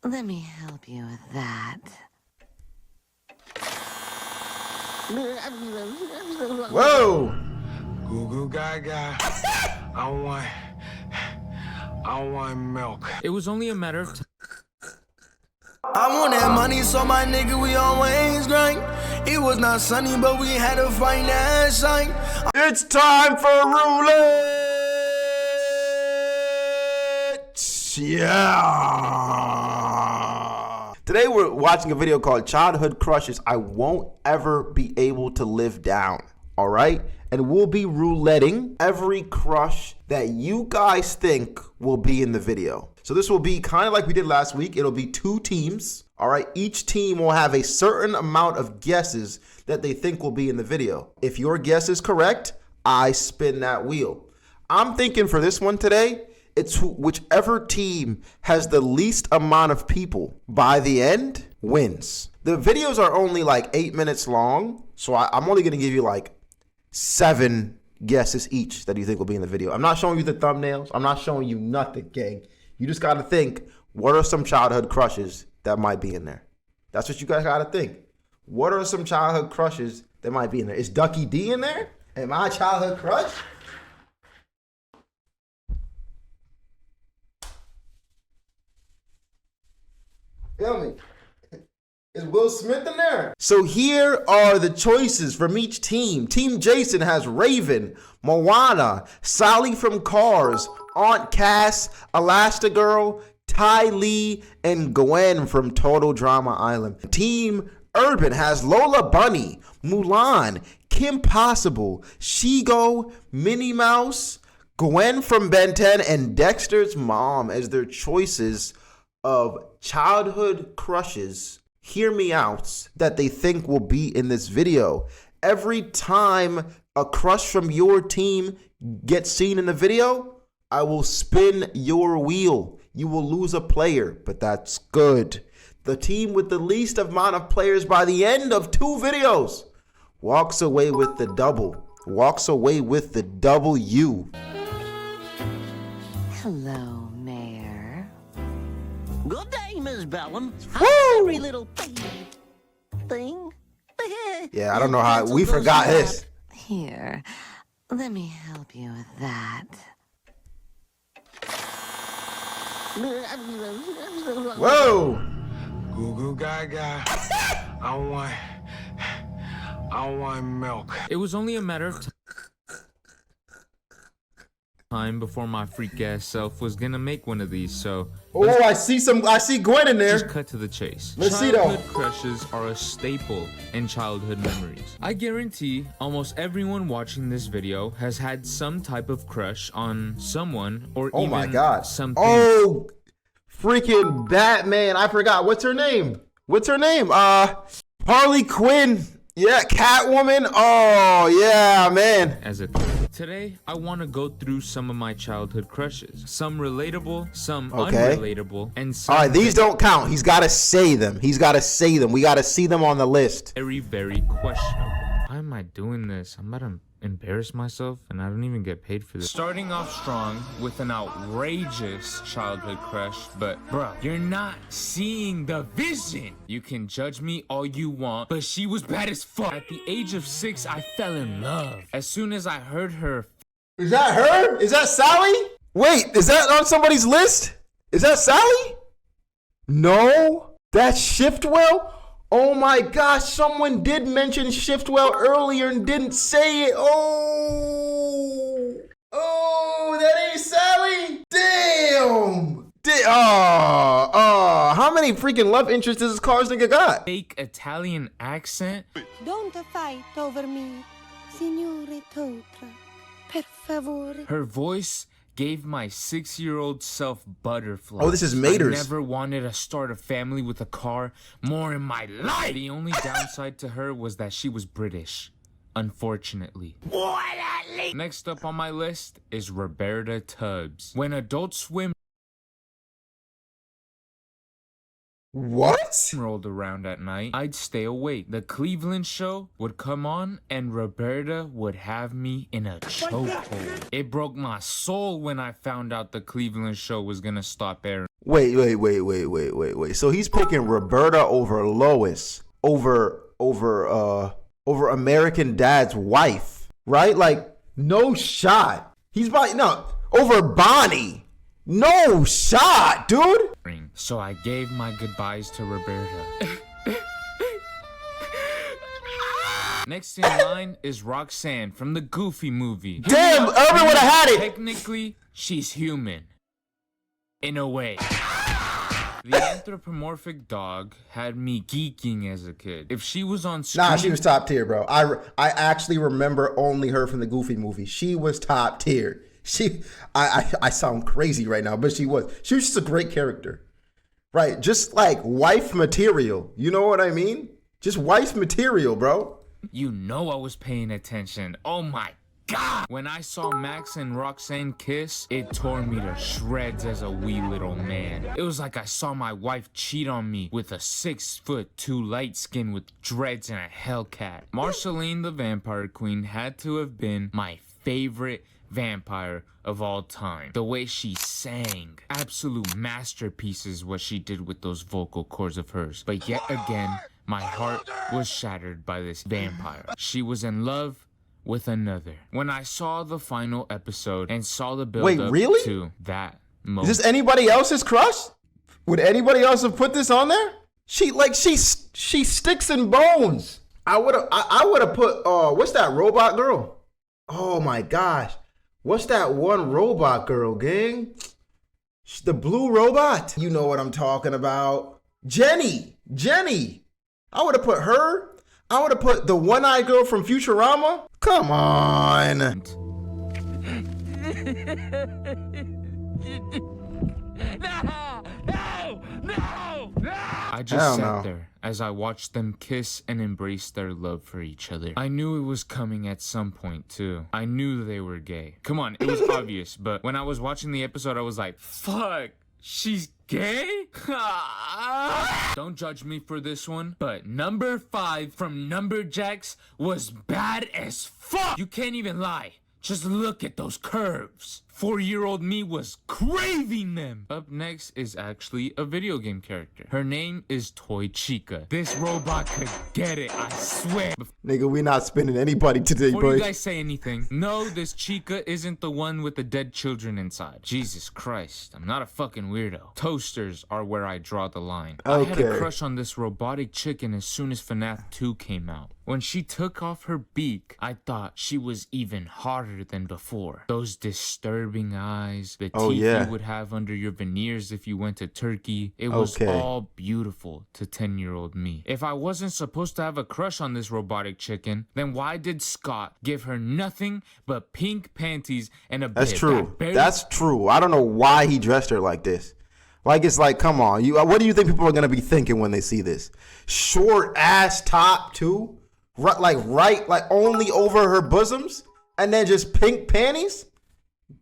Let me help you with that. Whoa! Goo goo gaga. I want milk. It was only a matter of time. I want that money, so my nigga, we always grind. It was not sunny, but we had to find that sign. It's time for roulette! Yeah! Today we're watching a video called Childhood Crushes I Won't Ever Be Able to Live Down. Alright? And we'll be rouletting every crush that you guys think will be in the video. So this will be kind of like we did last week. It'll be two teams. All right, each team will have a certain amount of guesses that they think will be in the video. If your guess is correct, I spin that wheel. I'm thinking for this one today, it's whichever team has the least amount of people by the end wins. The videos are only like 8 minutes long, so I'm only gonna give you like 7 guesses each that you think will be in the video. I'm not showing you the thumbnails. I'm not showing you nothing, gang. You just gotta think, what are some childhood crushes that might be in there? That's what you guys gotta think. What are some childhood crushes that might be in there? Is DuckyDee in there? Am I a childhood crush? Feel me? Is Will Smith in there? So here are the choices from each team. Team Jason has Raven, Moana, Sally from Cars, Aunt Cass, Elastigirl, Ty Lee, and Gwen from Total Drama Island. Team Urban has Lola Bunny, Mulan, Kim Possible, Shigo, Minnie Mouse, Gwen from Ben 10, and Dexter's mom as their choices of childhood crushes, hear me out, that they think will be in this video. Every time a crush from your team gets seen in the video, I will spin your wheel. You will lose a player, but that's good. The team with the least amount of players by the end of 2 videos walks away with the double. Walks away with the W. Hello, Mayor. Good day, Miss Bellum. Woo! Every little thing. Yeah, I don't know how we forgot his. Here, let me help you with that. Whoa! Goo goo gaga. I want milk. It was only a matter of time before my freak ass self was gonna make one of these, so Oh, I see Gwen in there. just cut to the chase. Let's see though. Childhood crushes are a staple in childhood memories. I guarantee almost everyone watching this video has had some type of crush on someone or Oh even my God. something. Oh, freaking Batman. I forgot. What's her name? Harley Quinn. Yeah, Catwoman. Oh, yeah, man. As a today, I want to go through some of my childhood crushes. Some relatable, some unrelatable, and some All right, these don't count. He's got to say them. We got to see them on the list. very, very questionable. Why am I doing this? I'm about to embarrass myself and I don't even get paid for this. Starting off strong with an outrageous childhood crush, but bruh, you're not seeing the vision. You can judge me all you want, but she was bad as fuck. At the age of 6, I fell in love. As soon as I heard her. Is that her? Is that Sally? Wait, is that on somebody's list? Is that Sally? No, that's Shiftwell. Oh my gosh, someone did mention Shiftwell earlier and didn't say it. Oh, that ain't Sally. Damn. How many freaking love interests does this Cars nigga got? Fake Italian accent. Don't fight over me, Signore Totra. Per favore. Her voice gave my 6-year-old self butterflies. Oh, this is Maters. I never wanted to start a family with a car more in my life. The only downside to her was that she was British, unfortunately. Next up on my list is Roberta Tubbs. When Adult Swim What? rolled around at night, I'd stay awake. The Cleveland show would come on and Roberta would have me in a chokehold. It broke my soul when I found out the Cleveland show was gonna stop airing. Wait. So he's picking Roberta over Lois, over American Dad's wife, right? Like, no shot. He's over Bonnie. No shot, dude. So I gave my goodbyes to Roberta. Next in line is Roxanne from the Goofy movie. Damn, Irvin would have had it. Technically, she's human. In a way. The anthropomorphic dog had me geeking as a kid. If she was on screen... Nah, she was top tier, bro. I actually remember only her from the Goofy movie. She was top tier. I sound crazy right now, but she was just a great character. Right, just like wife material. You know what I mean? Just wife material, bro. You know I was paying attention. Oh my God! When I saw Max and Roxanne kiss, it tore me to shreds as a wee little man. It was like I saw my wife cheat on me with a 6'2" light skin with dreads and a Hellcat. Marceline the Vampire Queen had to have been my favorite vampire of all time. The way she sang, absolute masterpieces what she did with those vocal cords of hers. But yet again, my heart was shattered by this vampire. She was in love with another. When I saw the final episode and saw the build up to that moment. Is this anybody else's crush? Would anybody else have put this on there? She sticks and bones. I would have put what's that robot girl? Oh my gosh. What's that one robot girl, gang? The blue robot. You know what I'm talking about. Jenny. I would have put her. I would have put the one-eyed girl from Futurama. Come on. I just sat there as I watched them kiss and embrace their love for each other. I knew it was coming at some point too. I knew they were gay. Come on, it was obvious, but when I was watching the episode, I was like, fuck, she's gay? Don't judge me for this one, but number 5 from Numberjacks was bad as fuck. You can't even lie. Just look at those curves. 4-year-old me was craving them. Up next is actually a video game character. Her name is Toy Chica. This robot could get it, I swear. Nigga, we not spinning anybody today, Before boy. you guys say anything, no, this Chica isn't the one with the dead children inside. Jesus Christ, I'm not a fucking weirdo. Toasters are where I draw the line. Okay. I had a crush on this robotic chicken as soon as FNAF 2 came out. When she took off her beak, I thought she was even hotter than before. Those disturbing eyes, the teeth you would have under your veneers if you went to Turkey. It was all beautiful to 10-year-old me. If I wasn't supposed to have a crush on this robotic chicken, then why did Scott give her nothing but pink panties and a bib? That's true. That's true. I don't know why he dressed her like this. Like, it's like, come on. What do you think people are going to be thinking when they see this? Short ass top too? Like only over her bosoms? And then just pink panties?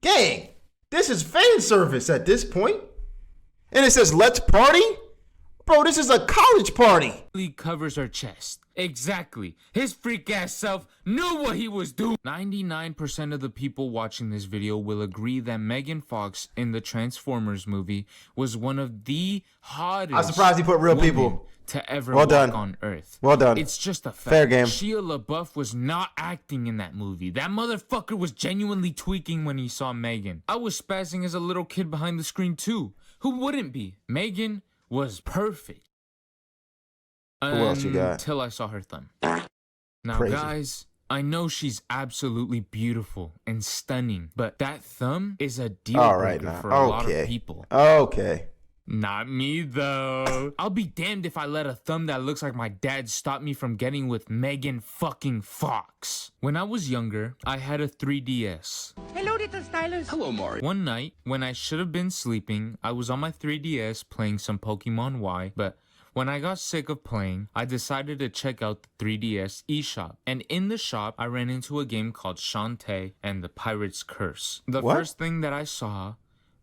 Gang, this is fan service at this point. And it says, let's party? Bro, this is a college party. He covers her chest. Exactly. His freak ass self knew what he was doing. 99% of the people watching this video will agree that Megan Fox in the Transformers movie was one of the hottest. I'm surprised he put real people to ever walk on Earth. Well done. It's just a fact. Fair game. Shia LaBeouf was not acting in that movie. That motherfucker was genuinely tweaking when he saw Megan. I was spazzing as a little kid behind the screen too. Who wouldn't be? Megan was perfect. Who else you got? Until I saw her thumb. Now, Crazy. guys, I know she's absolutely beautiful and stunning, but that thumb is a deal breaker for a lot of people. Okay. Not me, though. I'll be damned if I let a thumb that looks like my dad stop me from getting with Megan fucking Fox. When I was younger, I had a 3DS. Hello, little stylers. Hello, Mario. One night, when I should have been sleeping, I was on my 3DS playing some Pokemon Y, but when I got sick of playing, I decided to check out the 3DS eShop. And in the shop, I ran into a game called Shantae and the Pirate's Curse. The first thing that I saw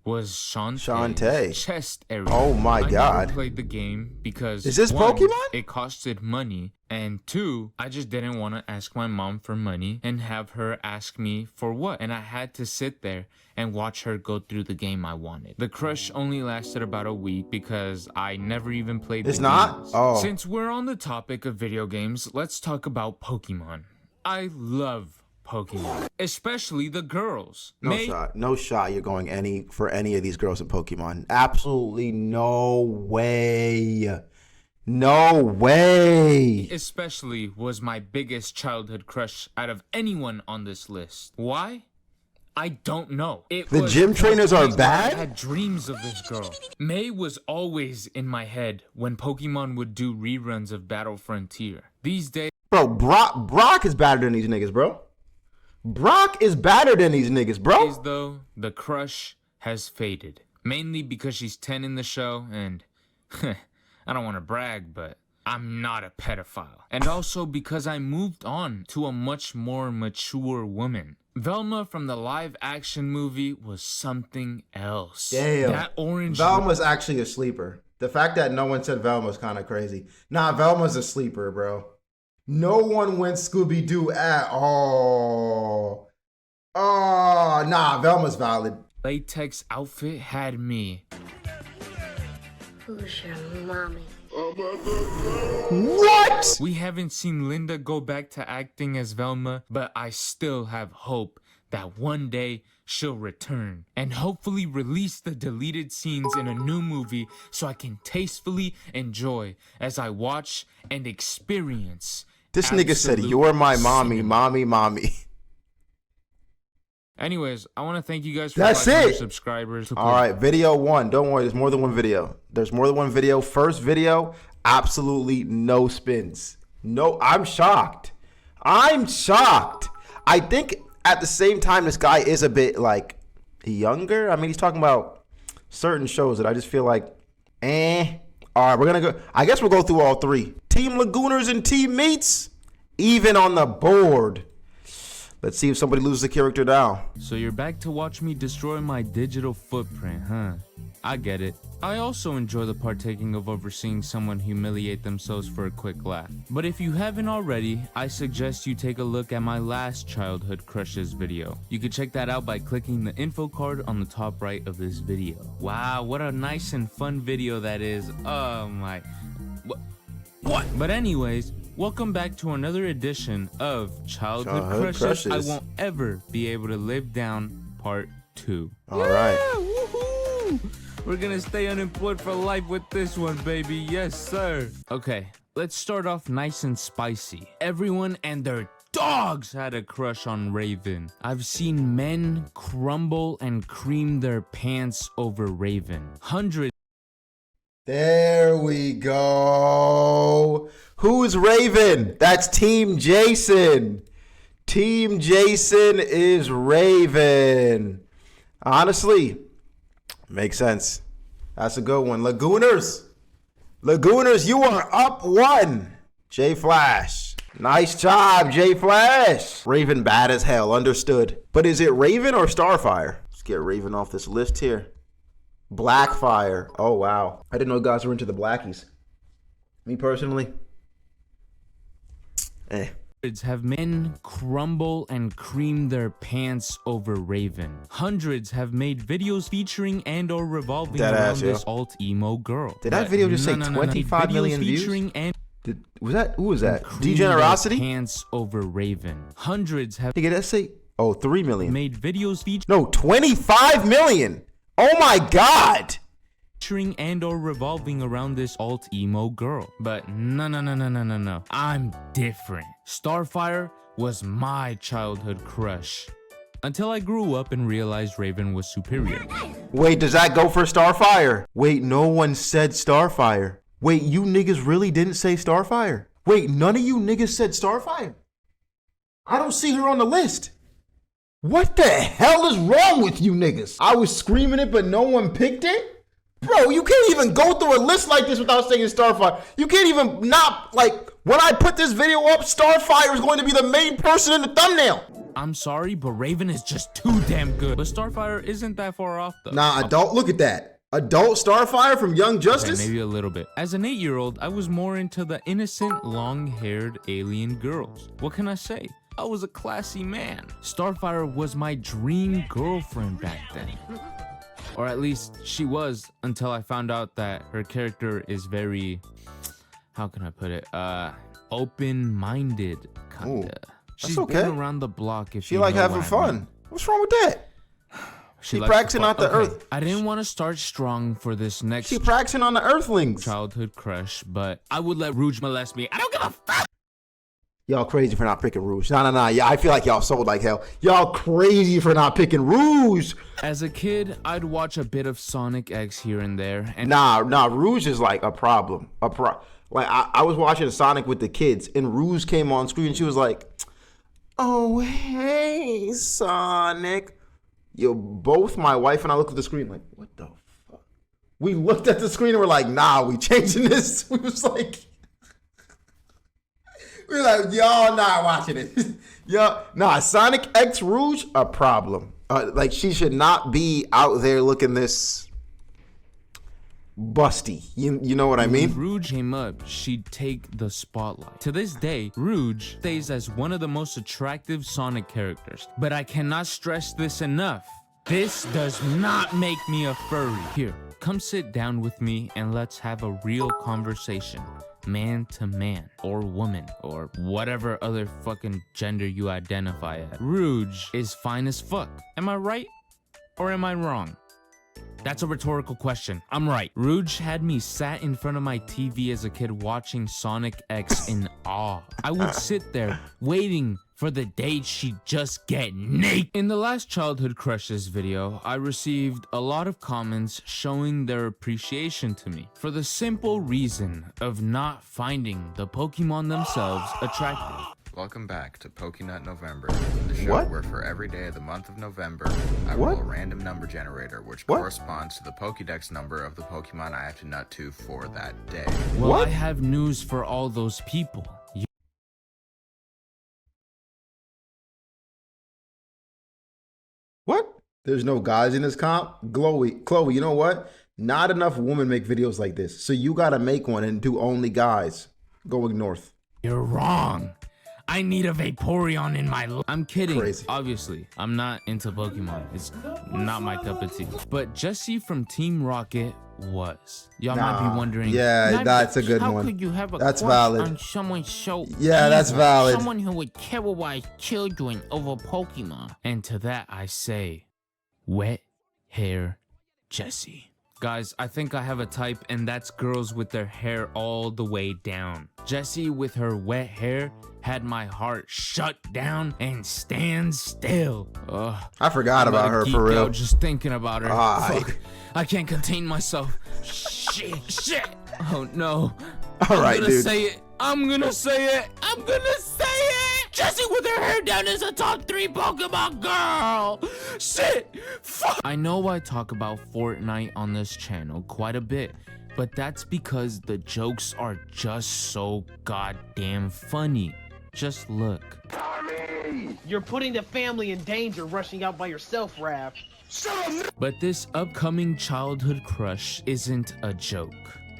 was Shantae's Shantae. chest area. Oh my God. I never played the game because Is this one, Pokemon? it costed money, and two, I just didn't want to ask my mom for money and have her ask me for what, and I had to sit there and watch her go through the game I wanted. The crush only lasted about a week because I never even played It's the not? games. Oh. Since we're on the topic of video games, let's talk about Pokemon. I love Pokemon, especially the girls. No shot you're going for any of these girls in Pokemon. Absolutely no way. No way. Especially was my biggest childhood crush out of anyone on this list. Why? I don't know. The gym trainers are bad? I had dreams of this girl. May was always in my head when Pokemon would do reruns of Battle Frontier. These days, Bro, Brock is better than these niggas, bro. Brock is better than these niggas, bro. though, the crush has faded. Mainly because she's 10 in the show and I don't want to brag, but I'm not a pedophile. And also because I moved on to a much more mature woman. Velma from the live action movie was something else. Damn. That orange. Velma's actually a sleeper. The fact that no one said Velma's kind of crazy. Nah, Velma's a sleeper, bro. No one went Scooby-Doo at all. Oh, nah, Velma's valid. latex outfit had me. Who's your mommy? What? We haven't seen Linda go back to acting as Velma, but I still have hope that one day she'll return and hopefully release the deleted scenes in a new movie so I can tastefully enjoy as I watch and experience. This nigga said, absolute "You're my mommy, cinema." mommy." Anyways, I want to thank you guys for That's 500 it. subscribers. All right, video one. Don't worry, there's more than one video. There's more than one video. First video, absolutely no spins. No, I'm shocked. I'm shocked. I think at the same time, this guy is a bit like younger. I mean, he's talking about certain shows that I just feel like, eh. All right, we're gonna go. I guess we'll go through all three. Team Lagooners and Team Meats, even on the board. Let's see if somebody loses a character now. So you're back to watch me destroy my digital footprint, huh? I get it. I also enjoy the partaking of overseeing someone humiliate themselves for a quick laugh. But if you haven't already, I suggest you take a look at my last childhood crushes video. You can check that out by clicking the info card on the top right of this video. Wow, what a nice and fun video that is. Oh my... What? But anyways, welcome back to another edition of Childhood Crushes I Won't Ever Be Able to Live Down Part 2. All right. Woohoo! We're gonna stay unemployed for life with this one, baby. Yes, sir. Okay, let's start off nice and spicy. Everyone and their dogs had a crush on Raven. I've seen men crumble and cream their pants over Raven. Hundreds. There we go. Who's Raven? That's Team Jason. Team Jason is Raven. Honestly, makes sense. That's a good one. Lagooners, you are up 1. J Flash. Nice job, J Flash. Raven bad as hell, understood. But is it Raven or Starfire? Let's get Raven off this list here. Blackfire. Oh, wow. I didn't know guys were into the blackies. Me personally, Have men crumble and cream their pants over Raven. Hundreds have made videos featuring and or revolving Dead around ass, this yo. alt emo girl. Did that But video just say no. 25 Videos million views? featuring and who was that? cream their Degenerosity? pants over Raven. Hundreds have Nigga, that say, 3 million. made videos No, 25 million. Oh my God. featuring and or revolving around this alt emo girl. But no. I'm different. Starfire was my childhood crush. Until I grew up and realized Raven was superior. Wait, does that go for Starfire? Wait, no one said Starfire. Wait, you niggas really didn't say Starfire? Wait, none of you niggas said Starfire? I don't see her on the list. What the hell is wrong with you niggas? I was screaming it, but no one picked it? Bro, you can't even go through a list like this without saying Starfire. You can't even not, like, when I put this video up, Starfire is going to be the main person in the thumbnail. I'm sorry, but Raven is just too damn good. But Starfire isn't that far off though. Nah, adult, look at that. Adult Starfire from Young Justice? Okay, maybe a little bit. As an 8-year-old, I was more into the innocent, long-haired alien girls. What can I say? I was a classy man. Starfire was my dream girlfriend back then. Or at least she was, until I found out that her character is very, how can I put it? Open-minded, kinda. She's okay. been around the block if She you like know having what I fun. mean. What's wrong with that? She likes practicing to out the fuck. earth. I didn't want to start strong for this next She practicing on the Earthlings. childhood crush, but I would let Rouge molest me. I don't give a fuck. Y'all crazy for not picking Rouge. Nah. Yeah, I feel like y'all sold like hell. Y'all crazy for not picking Rouge. As a kid, I'd watch a bit of Sonic X here and there. And Nah, Rouge is like a problem. Like I was watching Sonic with the kids, and Rouge came on screen. And she was like, "Oh hey, Sonic." Yo, both my wife and I looked at the screen like, "What the fuck?" We looked at the screen and we're like, "Nah, we changing this." We was like, "Y'all not watching it." Sonic X Rouge a problem. Like she should not be out there looking this busty. You know what I mean? when Rouge came up, she'd take the spotlight. To this day, Rouge stays as one of the most attractive Sonic characters. But I cannot stress this enough. This does not make me a furry. Here, come sit down with me and let's have a real conversation. Man to man, or woman, or whatever other fucking gender you identify as. Rouge is fine as fuck. Am I right? Or am I wrong? That's a rhetorical question. I'm right. Rouge had me sat in front of my TV as a kid watching Sonic X in awe. I would sit there waiting for the day she'd just get naked. In the last childhood crushes video, I received a lot of comments showing their appreciation to me for the simple reason of not finding the Pokemon themselves attractive. Welcome back to Pokenut November, the show What? where for every day of the month of November, I What? roll a random number generator which What? corresponds to the Pokédex number of the Pokemon I have to nut to for that day. Well, What? I have news for all those people. What? There's no guys in this comp? Chloe, you know what? Not enough women make videos like this. So you gotta make one and do only guys going north. You're wrong. I need a Vaporeon in my life. I'm kidding. Crazy. Obviously, I'm not into Pokemon. It's not my cup of tea. But Jesse from Team Rocket was. Y'all might be wondering. Yeah, that's a good How one. could you have a That's crush valid. on someone so Yeah, that's evil? valid. Someone who would terrorize children over Pokemon. And to that I say, wet hair Jesse. Guys, I think I have a type, and that's girls with their hair all the way down. Jessie with her wet hair had my heart shut down and stand still. Ugh. I forgot I'm about gonna her geek for real. out just thinking about her. Alright. Fuck. I can't contain myself. Shit. Oh no. All right, I'm gonna dude. say it. I'm gonna say it. Jessie with her hair down is a top 3 Pokemon girl. Shit. Fuck. I know I talk about Fortnite on this channel quite a bit, but that's because the jokes are just so goddamn funny. Just look. You're putting the family in danger rushing out by yourself, Raph. But this upcoming childhood crush isn't a joke.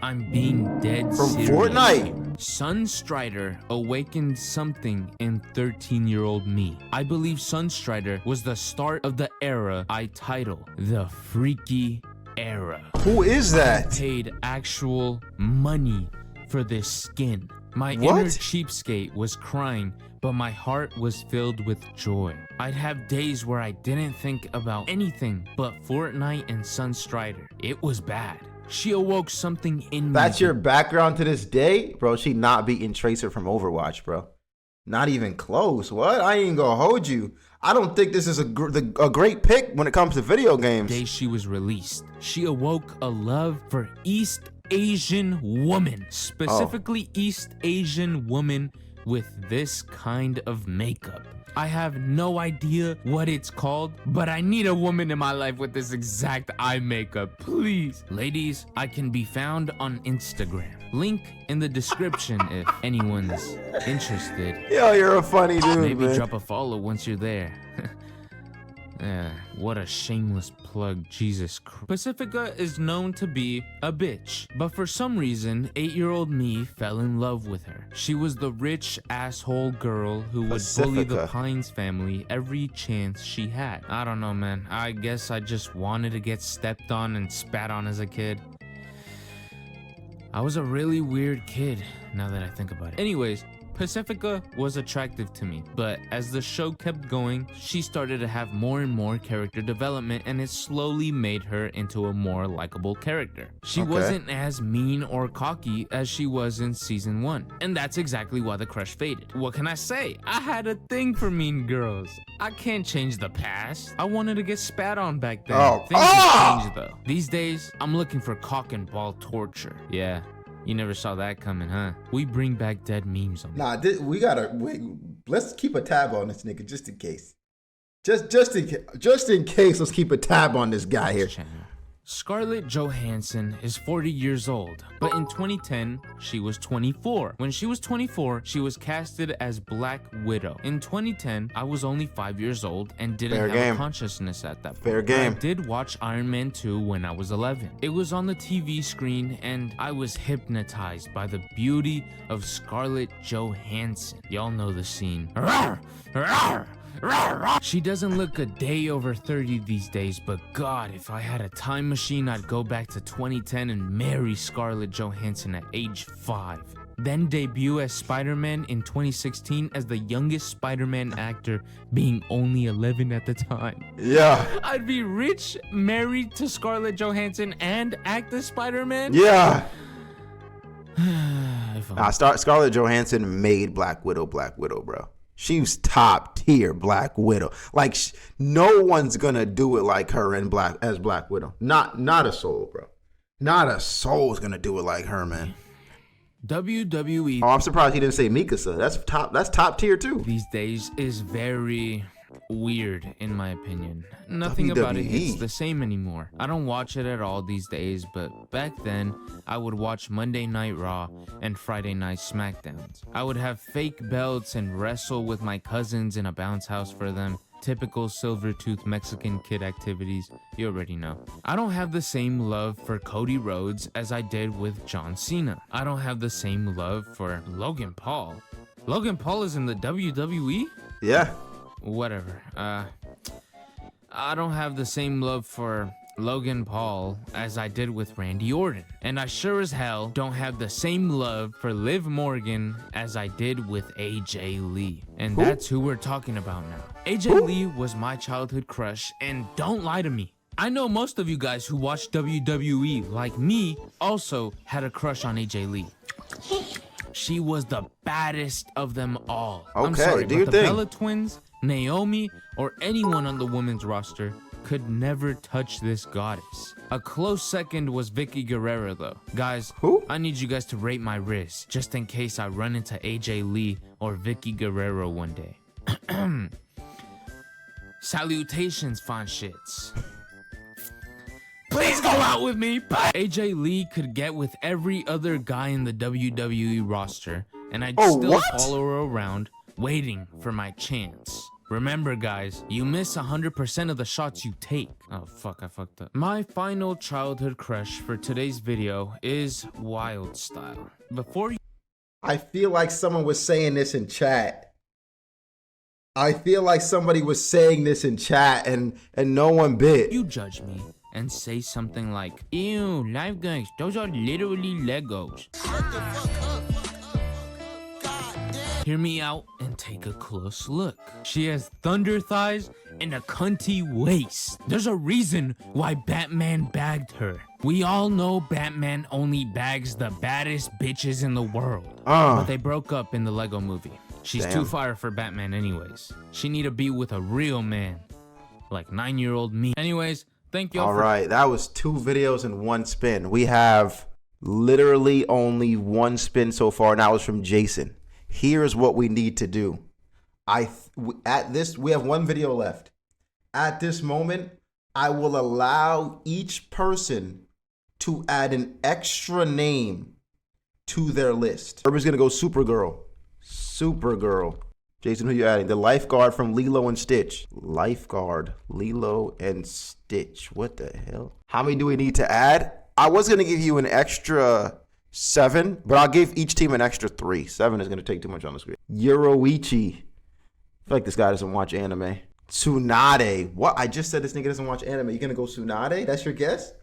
I'm being dead From serious. Fortnite. Sunstrider awakened something in 13-year-old me. I believe Sunstrider was the start of the era I title the Freaky Era. Who is I that? paid actual money for this skin. My What? inner cheapskate was crying, but my heart was filled with joy. I'd have days where I didn't think about anything but Fortnite and Sunstrider. It was bad. She awoke something in me. That's your background to this day? Bro, she not beating Tracer from Overwatch, bro. Not even close. What? I ain't gonna hold you. I don't think this is a great pick when it comes to video games. day she was released. She awoke a love for East Asian woman, specifically East Asian woman with this kind of makeup. I have no idea what it's called, but I need a woman in my life with this exact eye makeup, please. Ladies, I can be found on Instagram. Link in the description if anyone's interested. Yo, you're a funny dude, Maybe man. drop a follow once you're there. What a shameless plug, Jesus Christ. Pacifica is known to be a bitch, but for some reason, 8-year-old me fell in love with her. She was the rich asshole girl who would bully the Pines family every chance she had. I don't know, man. I guess I just wanted to get stepped on and spat on as a kid. I was a really weird kid, now that I think about it. Anyways, Pacifica was attractive to me, but as the show kept going, she started to have more and more character development, and it slowly made her into a more likable character. She wasn't as mean or cocky as she was in season 1, and that's exactly why the crush faded. What can I say? I had a thing for mean girls. I can't change the past. I wanted to get spat on back then. Things have changed though. These days, I'm looking for cock and ball torture. Yeah. You never saw that coming, huh? We bring back dead memes on Nah, we gotta wait. Let's keep a tab on this nigga just in case. Just in case, let's keep a tab on this guy here. Scarlett Johansson is 40 years old, but in 2010, she was 24. When she was 24, she was casted as Black Widow. In 2010, I was only 5 years old and didn't have a consciousness at that point. Fair game. I did watch Iron Man 2 when I was 11. It was on the TV screen and I was hypnotized by the beauty of Scarlett Johansson. Y'all know the scene. Rawr! Rawr! She doesn't look a day over 30 these days, but God, if I had a time machine, I'd go back to 2010 and marry Scarlett Johansson at age 5. Then debut as Spider-Man in 2016 as the youngest Spider-Man actor, being only 11 at the time. Yeah. I'd be rich, married to Scarlett Johansson, and act as Spider-Man? Yeah. Scarlett Johansson made Black Widow, bro. She's top tier Black Widow. Like no one's gonna do it like her as Black Widow. Not a soul, bro. Not a soul's gonna do it like her, man. WWE. Oh, I'm surprised he didn't say Mikasa. That's top tier too. These days is very weird in my opinion. Nothing WWE. about it hits the same anymore. I don't watch it at all these days, but back then I would watch Monday Night Raw and Friday Night SmackDowns. I would have fake belts and wrestle with my cousins in a bounce house for them. Typical silver-toothed Mexican kid activities, you already know. I don't have the same love for Cody Rhodes as I did with John Cena. I don't have the same love for Logan Paul. Logan Paul is in the WWE? Yeah. Whatever. I don't have the same love for Logan Paul as I did with Randy Orton. And I sure as hell don't have the same love for Liv Morgan as I did with AJ Lee. And that's who we're talking about now. AJ Lee was my childhood crush, and don't lie to me. I know most of you guys who watch WWE, like me, also had a crush on AJ Lee. She was the baddest of them all. I'm sorry, but the Bella Twins, Naomi, or anyone on the women's roster could never touch this goddess. A close second was Vicky Guerrero though. Guys, I need you guys to rate my wrist, just in case I run into AJ Lee or Vicky Guerrero one day. Salutations, fine shits. Please go out with me. Bye. AJ Lee could get with every other guy in the WWE roster, and I'd still follow her around, waiting for my chance. Remember, guys, you miss 100% of the shots you take. Oh, fuck, I fucked up. My final childhood crush for today's video is Wild Style. I feel like someone was saying this in chat. I feel like somebody was saying this in chat and no one bit. You judge me and say something like, ew, life guys, those are literally Legos. Hear me out and take a close look. She has thunder thighs and a cunty waist. There's a reason why Batman bagged her. We all know Batman only bags the baddest bitches in the world. But they broke up in the Lego movie. She's too fire for Batman anyways. She need to be with a real man. Like 9-year-old me. Anyways, thank you all. Alright, that was 2 videos in 1 spin. We have literally only 1 spin so far, and that was from Jason. Here's what we need to do. We have one video left. At this moment, I will allow each person to add an extra name to their list. Urban's gonna go Supergirl. Supergirl. Jason, who you adding? The lifeguard from Lilo and Stitch. Lifeguard, Lilo and Stitch. What the hell? How many do we need to add? I was gonna give you an extra 7, but I'll give each team an extra 3. 7 is gonna take too much on the screen. Yoruichi. I feel like this guy doesn't watch anime. Tsunade. What? I just said this nigga doesn't watch anime. You gonna go Tsunade? That's your guess?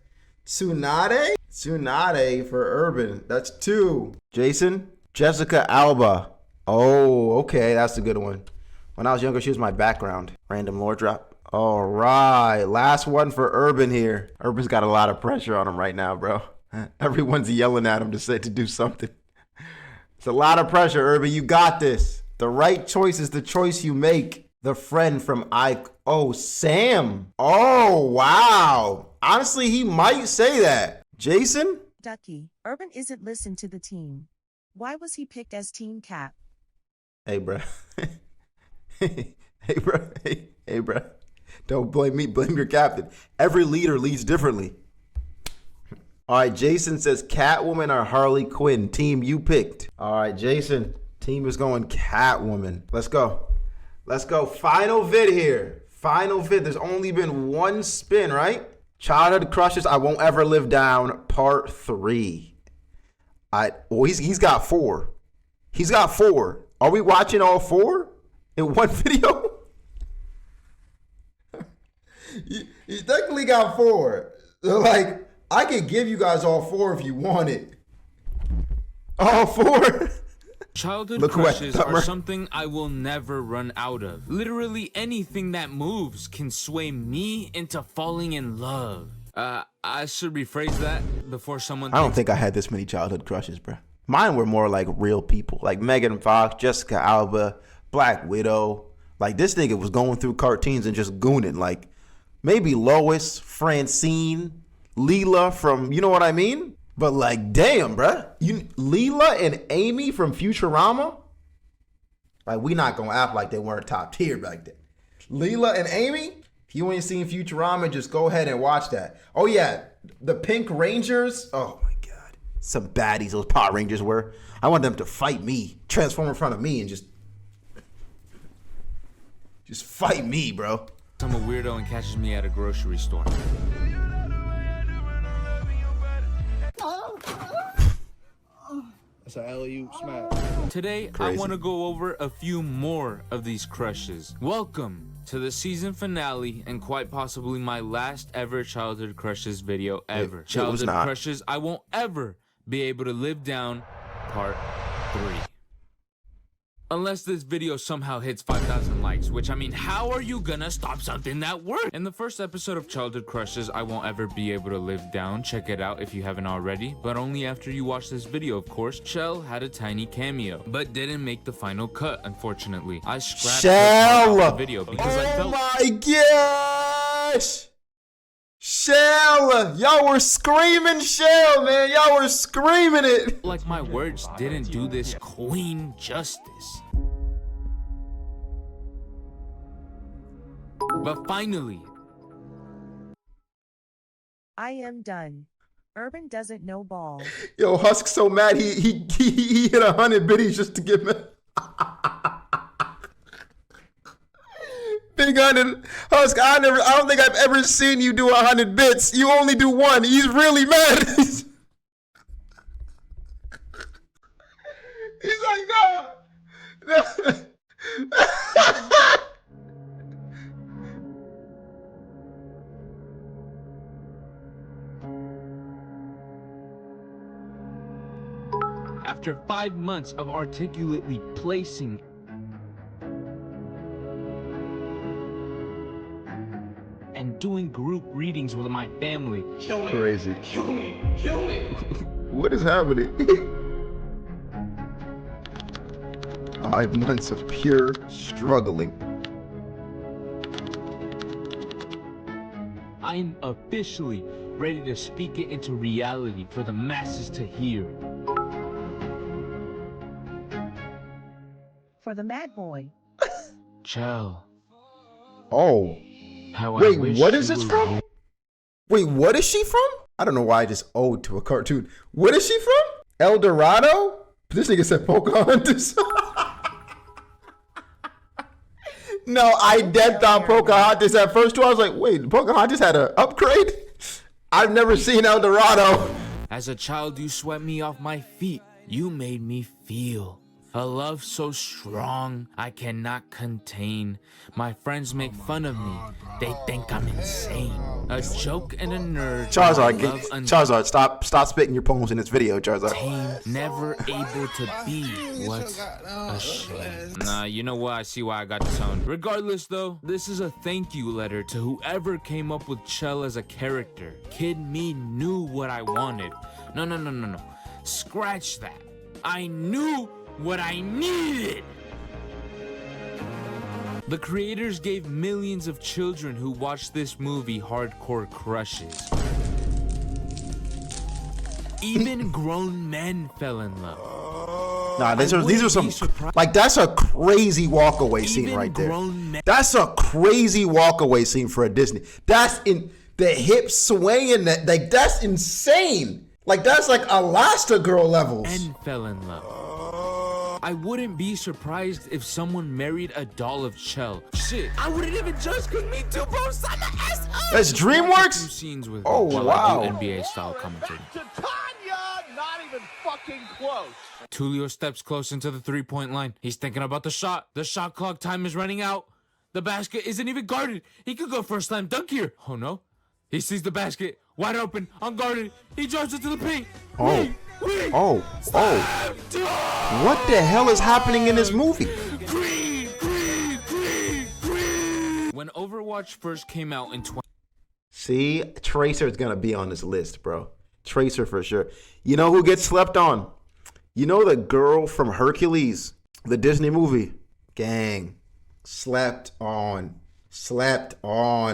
Tsunade? Tsunade for Urban. That's 2. Jason? Jessica Alba. Oh, okay. That's a good one. When I was younger, she was my background. Random lore drop. All right. Last one for Urban here. Urban's got a lot of pressure on him right now, bro. Everyone's yelling at him to do something. It's a lot of pressure, Urban. You got this. The right choice is the choice you make. The friend from Oh, Sam. Oh, wow. Honestly, he might say that. Jason? Ducky, Urban isn't listened to the team. Why was he picked as Team Cap? Hey, bro. Hey, bro. Hey, bro. Don't blame me. Blame your captain. Every leader leads differently. All right, Jason says Catwoman or Harley Quinn. Team you picked. All right, Jason. Team is going Catwoman. Let's go. Let's go. Final vid here. Final vid. There's only been one spin, right? Childhood crushes I won't ever live down. Part 3. He's got 4. He's got 4. Are we watching all 4 in one video? He's technically got 4. Like, I could give you guys all 4 if you want it. All 4. Childhood crushes are something I will never run out of. Literally anything that moves can sway me into falling in love. I should rephrase that before someone. I don't think I had this many childhood crushes, bro. Mine were more like real people, like Megan Fox, Jessica Alba, Black Widow. Like, this nigga was going through cartoons and just gooning. Like, maybe Lois, Francine, Leela from, you know what I mean? But like, damn, bruh. Leela and Amy from Futurama? Like, we not gonna act like they weren't top tier back then. Leela and Amy? If you ain't seen Futurama, just go ahead and watch that. Oh yeah, the Pink Rangers. Oh my God. Some baddies those Power Rangers were. I want them to fight me, transform in front of me and just fight me, bro. I'm a weirdo and catches me at a grocery store. That's an alley-oop smack. Today, I want to go over a few more of these crushes. Welcome to the season finale and quite possibly my last ever childhood crushes video ever. Childhood crushes I won't ever be able to live down, part 3. Unless this video somehow hits 5,000 likes, which I mean, how are you gonna stop something that works? In the first episode of Childhood Crushes I Won't Ever Be Able to Live Down, check it out if you haven't already, but only after you watch this video, of course. Shell had a tiny cameo, but didn't make the final cut, unfortunately. I scrapped the video because I felt— Oh my gosh! Shell! Y'all were screaming Shell, man. Y'all were screaming it. Like my words didn't do this queen justice. But finally, I am done. Urban doesn't know ball. Yo, Husk's so mad he hit 100 biddies just to get me. Big 100. Husk, I don't think I've ever seen you do 100 bits. You only do 1. He's really mad. He's like, no. after 5 months of articulately placing and doing group readings with my family. Kill me. Crazy. Kill me. Kill me. What is happening? 5 months of pure struggling. I'm officially ready to speak it into reality for the masses to hear. for the mad boy. Chell. Oh. Wait, what is this from? Wait, what is she from? I don't know why I just owed to a cartoon. What is she from? El Dorado? This nigga said Pocahontas. No, I dead thought Pocahontas at first too. I was like, wait, Pocahontas had an upgrade? I've never seen El Dorado. As a child, you swept me off my feet. You made me feel a love so strong I cannot contain. My friends make fun of me. They think I'm insane. A joke and a nerd. Charizard, stop spitting your poems in this video, Charizard. Tame, never able to be. What a shame. Nah, you know what? I see why I got disowned. Regardless, though, this is a thank you letter to whoever came up with Chell as a character. Kid me knew what I wanted. No. Scratch that. I knew what I needed. The creators gave millions of children who watched this movie hardcore crushes. Even grown men fell in love. Nah, these are some, like, that's a crazy walkaway scene right there. That's a crazy walkaway scene for a Disney. That's in the hip swaying, like, that's insane. Like, that's like Elastigirl levels. And fell in love. I wouldn't be surprised if someone married a doll of Chell. Shit, I wouldn't even judge cause me too, bro. Sign the S up. That's DreamWorks? Scenes with oh, wow. NBA style commentary. Not even fucking close. Tulio steps close into the three-point line. He's thinking about the shot. The shot clock time is running out. The basket isn't even guarded. He could go for a slam dunk here. Oh no. He sees the basket. Wide open. Unguarded. He drives it to the paint. Oh. What the hell is happening in this movie? When Overwatch first came out in See, Tracer's gonna be on this list, bro. Tracer for sure. You know who gets slept on? You know the girl from Hercules, the Disney movie? Gang. Slept on,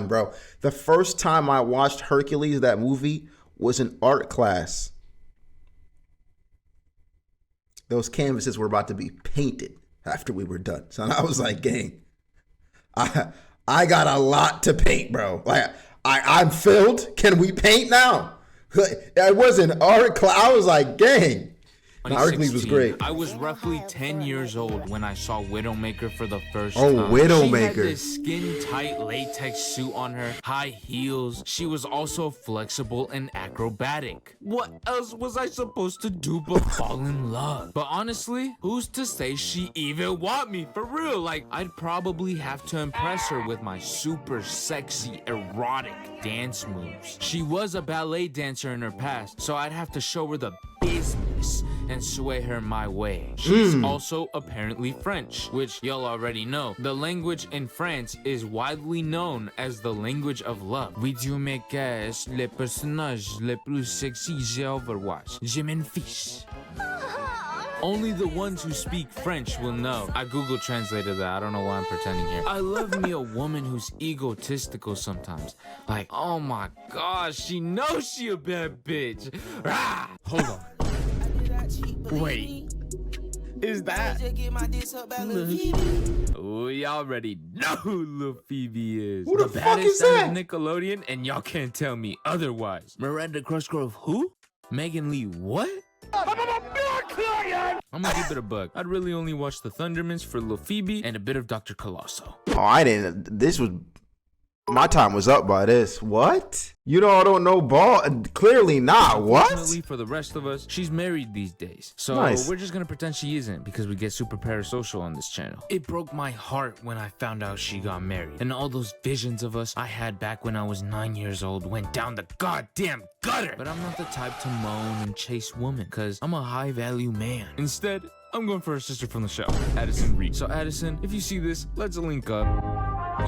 bro. The first time I watched Hercules, that movie, was in art class. Those canvases were about to be painted after we were done. So I was like, gang, I got a lot to paint, bro. Like, I'm filled. Can we paint now? I was in art class. I was like, gang. Hercules was great. I was roughly 10 years old when I saw Widowmaker for the first time. Oh, Widowmaker. She had this skin-tight latex suit on her, high heels. She was also flexible and acrobatic. What else was I supposed to do but fall in love? But honestly, who's to say she even want me? For real, like, I'd probably have to impress her with my super sexy, erotic dance moves. She was a ballet dancer in her past, so I'd have to show her the business and sway her my way. She's also apparently French, which y'all already know. The language in France is widely known as the language of love. Widowmaker est le personnage le plus sexy j'ai Overwatch. Je m'en fiche. Only the ones who speak French will know. I Google translated that. I don't know why I'm pretending here. I love me a woman who's egotistical sometimes. Like, oh my gosh, she knows she a bad bitch. Ah! Hold on. Wait. Is that? Oh, y'all already know who Lil Phoebe is. Who the fuck is that? Nickelodeon, and y'all can't tell me otherwise. Miranda Crushgrove, who? Megan Lee, what? I'm gonna give it a buck. I'd really only watch the Thundermans for Lil Phoebe and a bit of Dr. Colosso. Oh, I didn't. This was. My time was up by this. What? You know I don't know ball? Clearly not. What? Unfortunately for the rest of us, she's married these days. So we're just gonna pretend she isn't because we get super parasocial on this channel. It broke my heart when I found out she got married. And all those visions of us I had back when I was 9 years old went down the goddamn gutter. But I'm not the type to moan and chase women because I'm a high value man. Instead, I'm going for a sister from the show, Addison Reed. So Addison, if you see this, let's link up.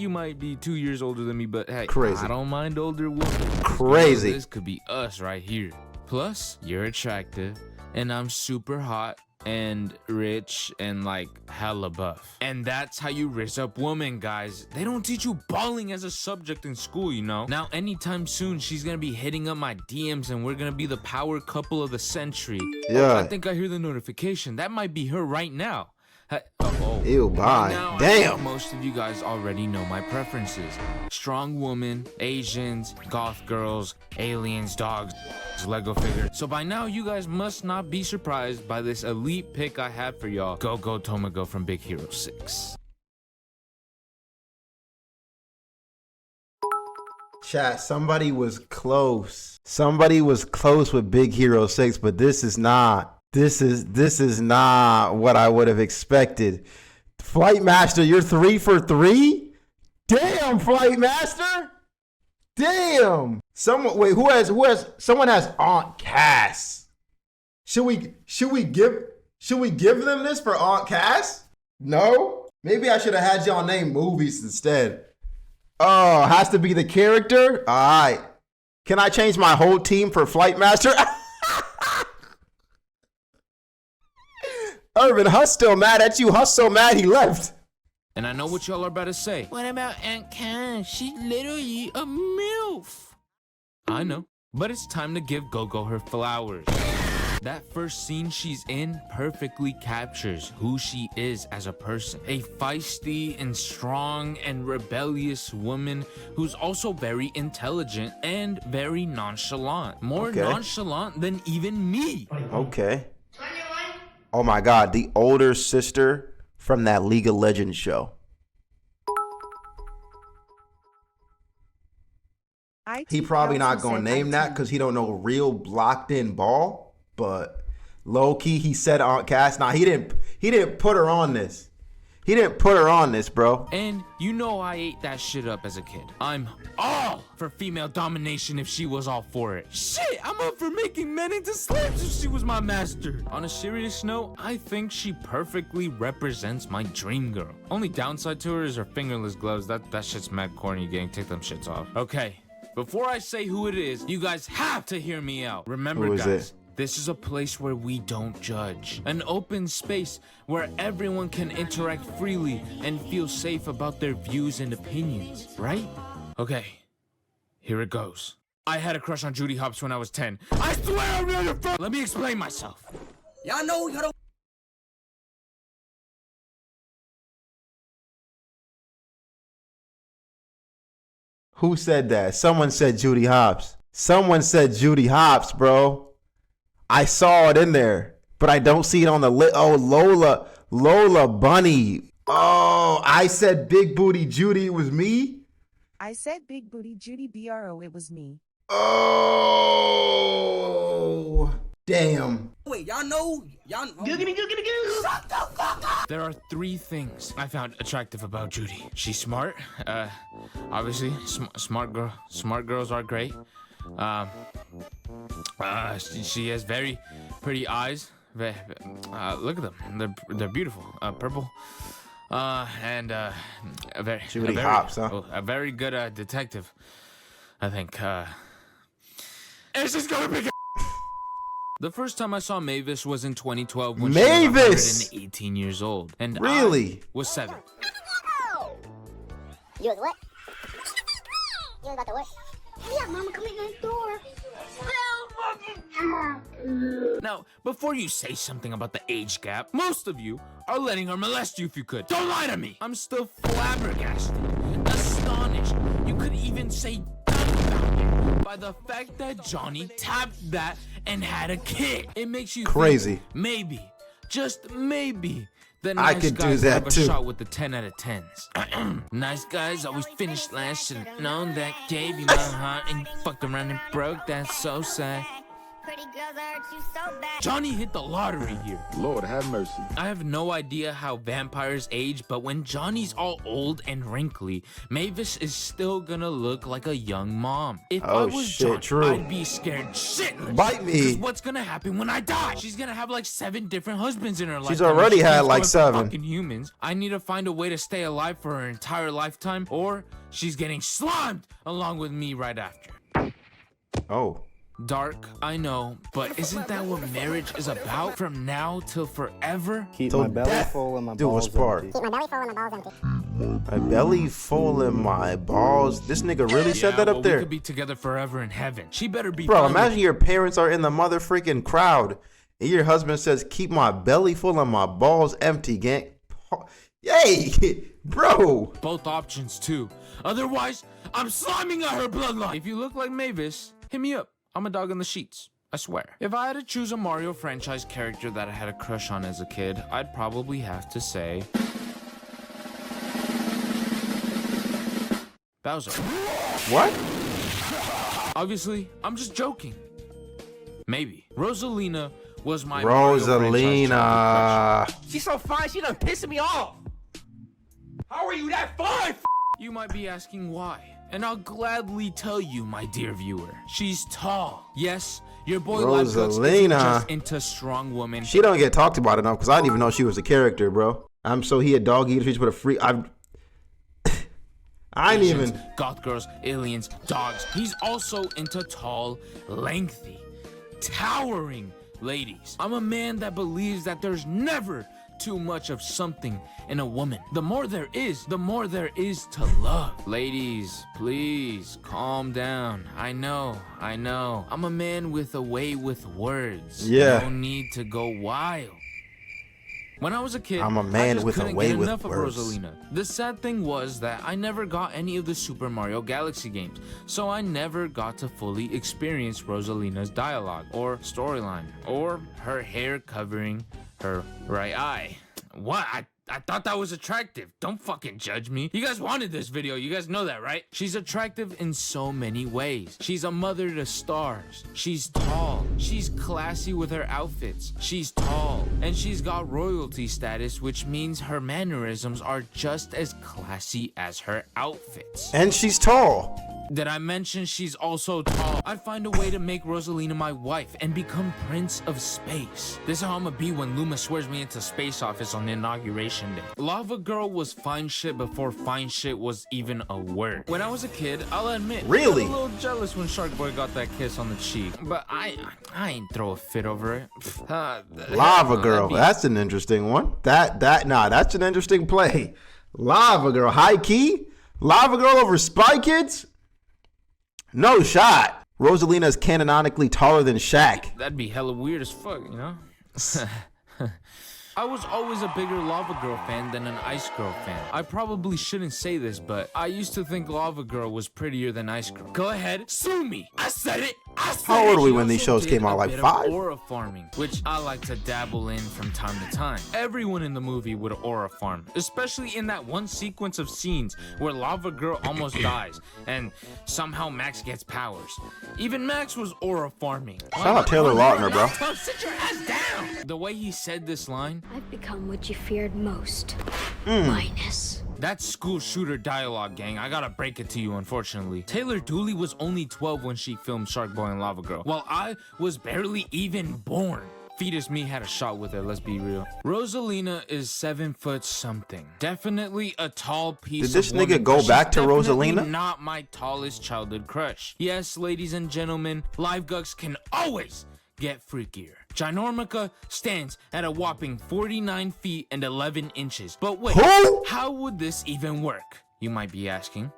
You might be 2 years older than me, but hey, crazy. I don't mind older women. Crazy. This could be us right here. Plus, you're attractive, and I'm super hot and rich and like hella buff. And that's how you raise up women, guys. They don't teach you balling as a subject in school, you know? Now, anytime soon, she's gonna be hitting up my DMs and we're gonna be the power couple of the century. Yeah. I think I hear the notification. That might be her right now. Ew, By bye. now, I Damn. think most of you guys already know my preferences. Strong woman, Asians, goth girls, aliens, dogs, Lego figures. So by now, you guys must not be surprised by this elite pick I have for y'all. Go Tomago from Big Hero 6. Chat, somebody was close. Somebody was close with Big Hero 6, but this is not. This is not what I would have expected. Flight Master, you're 3 for 3? Damn, Flight Master. Damn. Someone has Aunt Cass. Should we give them this for Aunt Cass? No? Maybe I should have had y'all name movies instead. Oh, has to be the character? All right. Can I change my whole team for Flight Master? Irvin, Huss still mad at you. Huss so mad he left. And I know what y'all are about to say. What about Aunt Cass? She's literally a MILF. I know, but it's time to give Go-Go her flowers. That first scene she's in perfectly captures who she is as a person. A feisty and strong and rebellious woman who's also very intelligent and very nonchalant. More nonchalant than even me. Okay. Oh my God, the older sister from that League of Legends show. He probably not gonna name that because he don't know real blocked in ball, but low key he said Aunt Cass. Nah, he didn't put her on this. He didn't put her on this, bro. And you know I ate that shit up as a kid. I'm all for female domination if she was all for it. Shit, I'm up for making men into slaves if she was my master. On a serious note, I think she perfectly represents my dream girl. Only downside to her is her fingerless gloves. That shit's mad corny, gang. Take them shits off. Okay, before I say who it is, you guys have to hear me out. Remember, guys. This is a place where we don't judge. An open space where everyone can interact freely and feel safe about their views and opinions, right? Okay, here it goes. I had a crush on Judy Hopps when I was 10. I swear I'm not your friend. Let me explain myself. Y'all know you don't. Who said that? Someone said Judy Hopps. Someone said Judy Hopps, bro. I saw it in there, but I don't see it on the list. Oh, Lola Bunny. Oh, I said Big Booty Judy. It was me. I said Big Booty Judy BRO. It was me. Oh, damn. Wait, y'all know. Googity. Shut the fuck up. There are 3 things I found attractive about Judy. She's smart. Obviously, smart girl. Smart girls are great. She has very pretty eyes. Look at them. They're beautiful. Purple. And a very good detective. I think. It's just gonna be. The first time I saw Mavis was in 2012 when she was 118 years old, and I was 7. You was what? You was about to what? Yeah, Mama, come in the door. Now, before you say something about the age gap, most of you are letting her molest you if you could. Don't lie to me! I'm still flabbergasted, astonished. You could even say dumbfounded by the fact that Johnny tapped that and had a kid. It makes you crazy. Think maybe, just maybe, the I nice could do guys that have a too. shot with the 10 out of 10s. Nice guys always finish last. Should've known that gave you my heart and you fucked around and broke. That's so sad. Pretty girls hurt you so bad. Johnny hit the lottery here. Lord have mercy. I have no idea how vampires age, but when Johnny's all old and wrinkly, Mavis is still gonna look like a young mom. If I was Johnny, I'd be scared shitless. Bite me. Because what's gonna happen when I die? She's gonna have like 7 different husbands in her life. She's already had like 7. Fucking humans. I need to find a way to stay alive for her entire lifetime, or she's getting slimed along with me right after. Oh. Dark, I know, but isn't that what marriage is about? From now till forever? Keep my belly full and my balls empty. Keep my belly full and my balls empty. My belly full and my balls. This nigga really said that up there. We could be together forever in heaven. She better be. Bro, imagine your parents are in the mother freaking crowd and your husband says, keep my belly full and my balls empty, gang. Yay, bro. Both options too. Otherwise, I'm sliming at her bloodline. If you look like Mavis, hit me up. I'm a dog in the sheets. I swear. If I had to choose a Mario franchise character that I had a crush on as a kid, I'd probably have to say Bowser. What? Obviously, I'm just joking. Maybe. Rosalina was my Rosalina. She's so fine, she done pissing me off. How are you that fine? You might be asking why. And I'll gladly tell you, my dear viewer. She's tall. Yes, your boy Rosalina isn't just into strong women. She don't get talked about enough because I didn't even know she was a character, bro. I'm so he a dog eater. She's put a free. I ain't even. Goth girls, aliens, dogs. He's also into tall, lengthy, towering ladies. I'm a man that believes that there's never too much of something in a woman. The more there is to love. Ladies, please calm down. I know. I'm a man with a way with words. Yeah. No need to go wild. When I was a kid, I'm a man with a way with enough words. Of Rosalina. The sad thing was that I never got any of the Super Mario Galaxy games, so I never got to fully experience Rosalina's dialogue or storyline or her hair covering her right eye. What? I thought that was attractive. Don't fucking judge me. You guys wanted this video. You guys know that, right? She's attractive in so many ways. She's a mother to stars. She's tall. She's classy with her outfits. She's tall. And she's got royalty status, which means her mannerisms are just as classy as her outfits. And she's tall. Did I mention she's also tall? I'd find a way to make Rosalina my wife and become Prince of Space. This is how I'm gonna be when Luma swears me into Space Office on Inauguration Day. Lava Girl was fine shit before fine shit was even a word. When I was a kid, I'll admit, really? I was a little jealous when Shark Boy got that kiss on the cheek. But I ain't throw a fit over it. Lava Girl, that's an interesting one. That's an interesting play. Lava Girl, high key? Lava Girl over Spy Kids? No shot. Rosalina is canonically taller than Shaq. That'd be hella weird as fuck, you know? I was always a bigger Lava Girl fan than an Ice Girl fan. I probably shouldn't say this, but I used to think Lava Girl was prettier than Ice Girl. Go ahead, sue me. I said it. How old were we when these shows came out? Like 5? Aura farming, which I like to dabble in from time to time. Everyone in the movie would aura farm, especially in that one sequence of scenes where Lava Girl almost dies, and somehow Max gets powers. Even Max was aura farming. Shout out Taylor Lautner, bro. Sit your ass down. The way he said this line, I've become what you feared most. Minus. that's school shooter dialogue, gang. I gotta break it to you, unfortunately. Taylor Dooley was only 12 when she filmed Shark Boy and Lava Girl, while I was barely even born. Fetus me had a shot with her, let's be real. Rosalina is 7 foot something. Definitely a tall piece of Did this woman, nigga go back to definitely Rosalina? Not my tallest childhood crush. Yes, ladies and gentlemen, live gucks can always get freakier. Ginormica stands at a whopping 49 feet and 11 inches. But wait, how would this even work? You might be asking.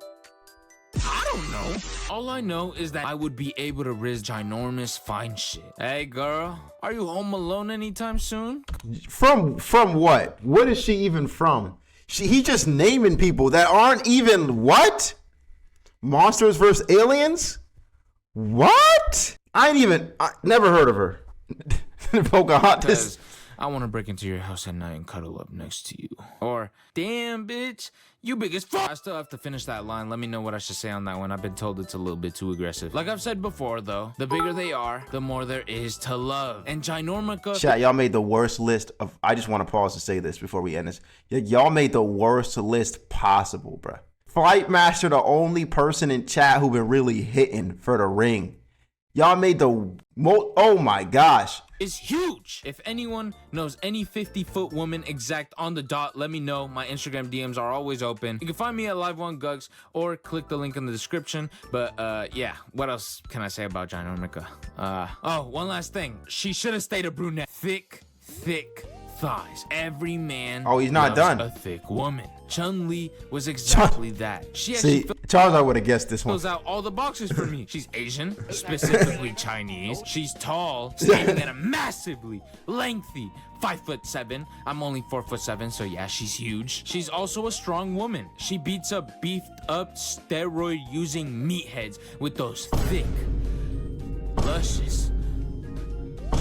I don't know. All I know is that I would be able to riz ginormous fine shit. Hey girl, are you home alone anytime soon? From what? What is she even from? He just naming people that aren't even what? Monsters vs. Aliens? What? I never heard of her. Pocahontas. I want to break into your house at night and cuddle up next to you. Or, damn bitch, you big as fuck. I still have to finish that line. Let me know what I should say on that one. I've been told it's a little bit too aggressive. Like I've said before though, the bigger they are, the more there is to love. And Ginormica... Chat, y'all made the worst list of... I just want to pause to say this before we end this. Y'all made the worst list possible, bruh. Flight Master, the only person in chat who been really hitting for the ring. Y'all made the most... Oh my gosh. Is huge. If anyone knows any 50-foot woman exact on the dot, let me know. My Instagram DMs are always open. You can find me at Live1Gugs or click the link in the description. But yeah, what else can I say about Ginormica? Oh, one last thing. She should have stayed a brunette. Thick thighs. Every man he's not done. A thick woman. Chun-Li was exactly that. She actually Charles, I would have guessed this one. Fills out all the boxes for me. She's Asian, specifically Chinese. She's tall, standing at a massively lengthy 5'7". I'm only 4'7", so yeah, she's huge. She's also a strong woman. She beats up beefed up steroid-using meatheads with those thick, luscious,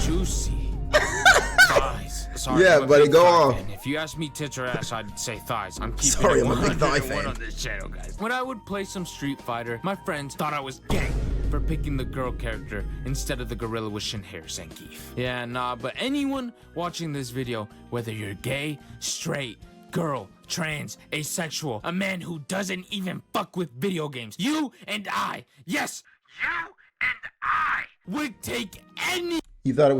juicy thighs. Sorry, yeah, buddy, go on. Fan. If you ask me tits or ass, I'd say thighs. I'm keeping Sorry, it I'm a big thigh 101 fan. on this channel, guys. When I would play some Street Fighter, my friends thought I was gay for picking the girl character instead of the gorilla with shin hair, Zangief. Yeah, nah, but anyone watching this video, whether you're gay, straight, girl, trans, asexual, a man who doesn't even fuck with video games, you and I, yes, you and I would take any. You thought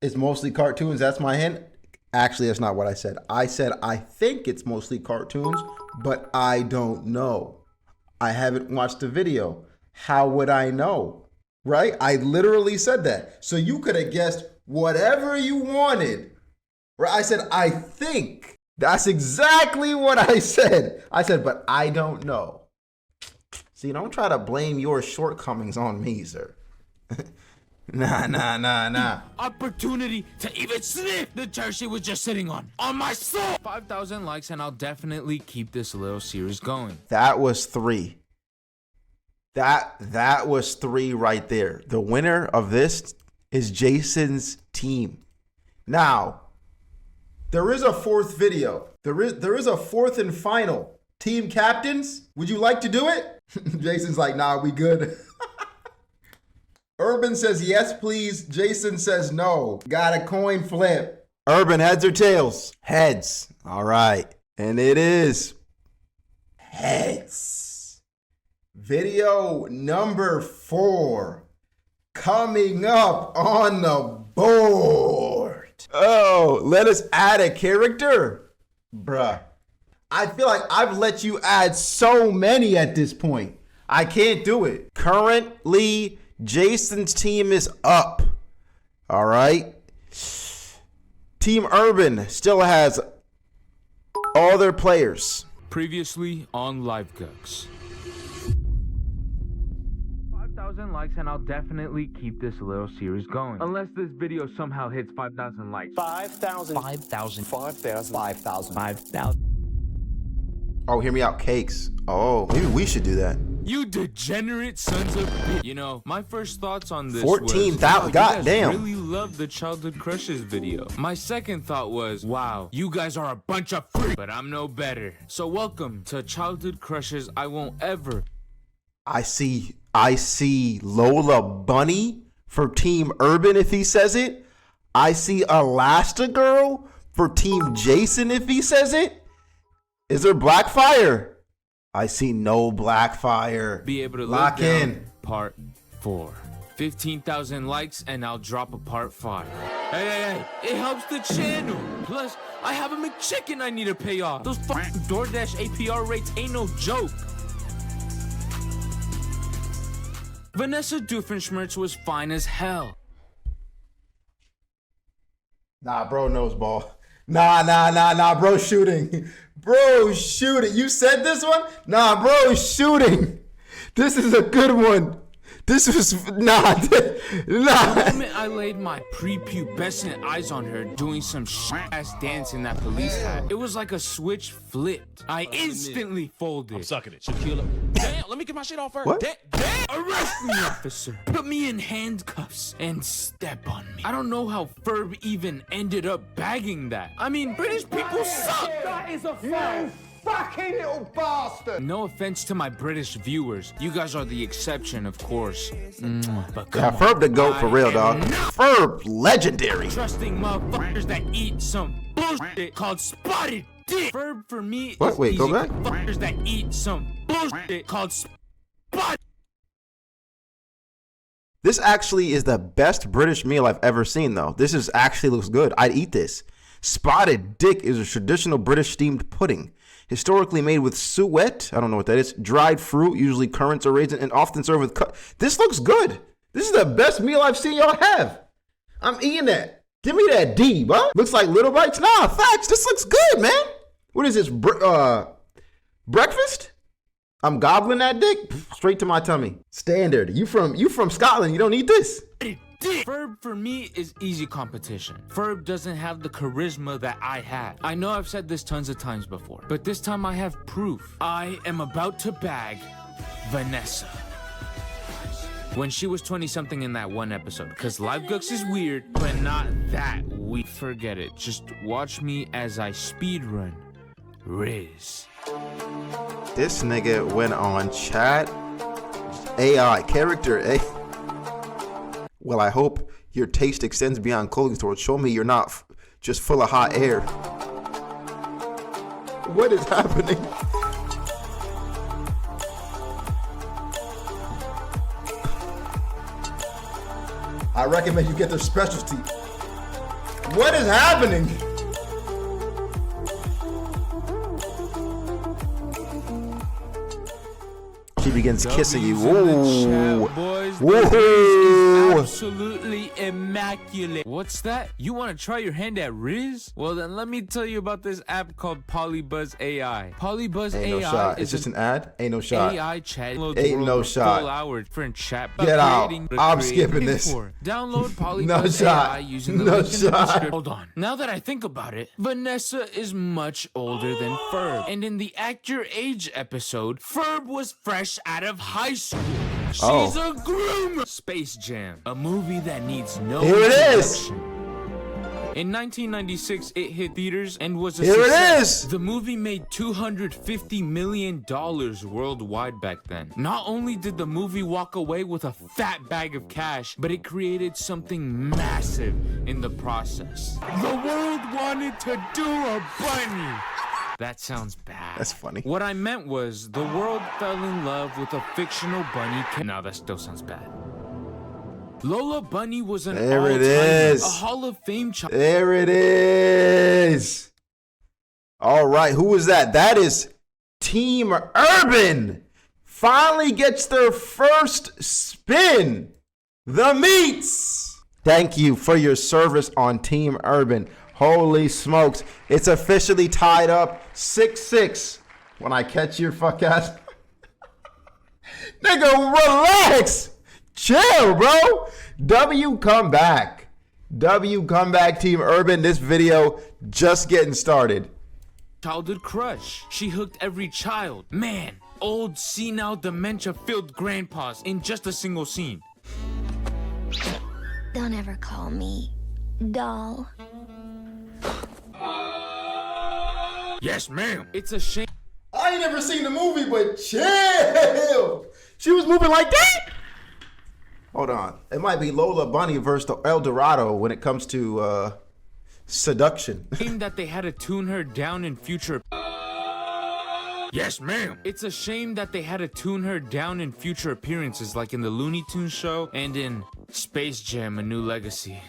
it's mostly cartoons? That's my hint? Actually, that's not what I said. I said I think it's mostly cartoons, but I don't know. I haven't watched the video. How would I know? Right? I literally said that. So you could have guessed whatever you wanted. Right? I said, I think. That's exactly what I said. I said, but I don't know. See, don't try to blame your shortcomings on me, sir. Nah. Opportunity to even sniff the chair she was just sitting on my soul. 5,000 likes and I'll definitely keep this little series going. That was 3. That was 3 right there. The winner of this is Jason's team. Now, there is a 4th video. There is a 4th and final. Team captains, would you like to do it? Jason's like, nah, we good. Urban says yes, please. Jason says no. Got a coin flip. Urban, heads or tails? Heads. All right. And it is heads. Video number 4 coming up on the board. Oh, let us add a character? Bruh. I feel like I've let you add so many at this point. I can't do it. Currently, Jason's team is up. All right. Team Urban still has all their players. Previously on Live Gugs. 5,000 likes and I'll definitely keep this little series going. Unless this video somehow hits 5,000 likes. 5,000. 5,000. 5,000. 5,000. 5,000. Oh, hear me out, cakes. Oh, maybe we should do that. You degenerate sons of bitch. You know, my first thoughts on this 14,000. Goddamn. You really love the Childhood Crushes video. My second thought was, wow, you guys are a bunch of freaks, but I'm no better. So welcome to Childhood Crushes I won't ever. I see Lola Bunny for Team Urban if he says it. I see Elastigirl for Team Jason if he says it. Is there Blackfire? I see no Blackfire. Be able to lock in. Part 4. 15,000 likes and I'll drop a part 5. Hey, it helps the channel. Plus, I have a McChicken I need to pay off. Those fucking DoorDash APR rates ain't no joke. Vanessa Doofenshmirtz was fine as hell. Nah, bro knows ball. Nah, bro shooting. Bro shooting. You said this one? Nah, bro shooting. This is a good one. This was, nah. The moment I laid my prepubescent eyes on her doing some ass dance in that police hat, it was like a switch flipped. I instantly folded. I'm sucking it. Shaquilla. Damn, let me get my shit off first. What? Damn. Arrest me, officer. Put me in handcuffs and step on me. I don't know how Ferb even ended up bagging that. I mean, British people suck. That is a fact. Fucking little bastard! No offense to my British viewers. You guys are the exception, of course. But come Yeah, Ferb on, the GOAT for real, dog. Ferb, legendary. Trusting motherfuckers that eat some bullshit called spotted dick. Ferb for me What? is Wait, go easy. back? Fuckers that eat some bullshit called spotted. This actually is the best British meal I've ever seen, though. This is actually looks good. I'd eat this. Spotted dick is a traditional British steamed pudding. Historically made with suet, I don't know what that is, dried fruit, usually currants or raisins, and often served with cut. This looks good. This is the best meal I've seen y'all have. I'm eating that. Give me that D, bro. Looks like little bites. Nah, facts. This looks good, man. What is this? Breakfast? I'm gobbling that dick straight to my tummy. Standard. You from Scotland. You don't need this. Ferb for me is easy competition. Ferb doesn't have the charisma that I had. I know I've said this tons of times before, but this time I have proof. I am about to bag Vanessa. When she was 20-something in that one episode. Because Live Gux is weird, but not that weird. Forget it. Just watch me as I speedrun Riz. This nigga went on chat AI character A. Well, I hope your taste extends beyond clothing stores. Show me you're not just full of hot air. What is happening? I recommend you get their specialty. What is happening? She begins kissing you. Whoa. Whoa. Absolutely immaculate. What's that? You want to try your hand at Riz? Well, then let me tell you about this app called Polybuzz AI. Polybuzz Ain't AI no shot. is It's just an ad. Ain't no shot. AI chat. Ain't no shot. Full hour different chat. Get out. I'm skipping this. Download Polybuzz No shot. AI using the No link in the shot. description. Hold on. Now that I think about it, Vanessa is much older than Ferb. And in the Act Your Age episode, Ferb was fresh out of high school. She's a groomer. Space Jam, a movie that needs no Here it is. introduction. In 1996, it hit theaters and was a Here success. it is. The movie made $250 million worldwide back then. Not only did the movie walk away with a fat bag of cash, but it created something massive in the process. The world wanted to do a bunny. That sounds bad. That's funny. What I meant was the world fell in love with a fictional bunny. No, that still sounds bad. Lola Bunny was an There it all-timer, is. a Hall of Fame child. There it is. All right, who was that? That is Team Urban. Finally gets their first spin. The Meats. Thank you for your service on Team Urban. Holy smokes. It's officially tied up 6-6. When I catch your fuck ass. Nigga, relax. Chill, bro. W come back. W come back, Team Urban. This video just getting started. Childhood crush. She hooked every child. Man, old senile dementia-filled grandpas in just a single scene. Don't ever call me doll. Yes, ma'am. It's a shame. I ain't never seen the movie, but chill. She was moving like that. Hold on. It might be Lola Bunny versus the El Dorado when it comes to seduction. That they had to tune her down in future. Yes, ma'am. It's a shame that they had to tune her down in future appearances, like in the Looney Tunes show and in Space Jam: A New Legacy.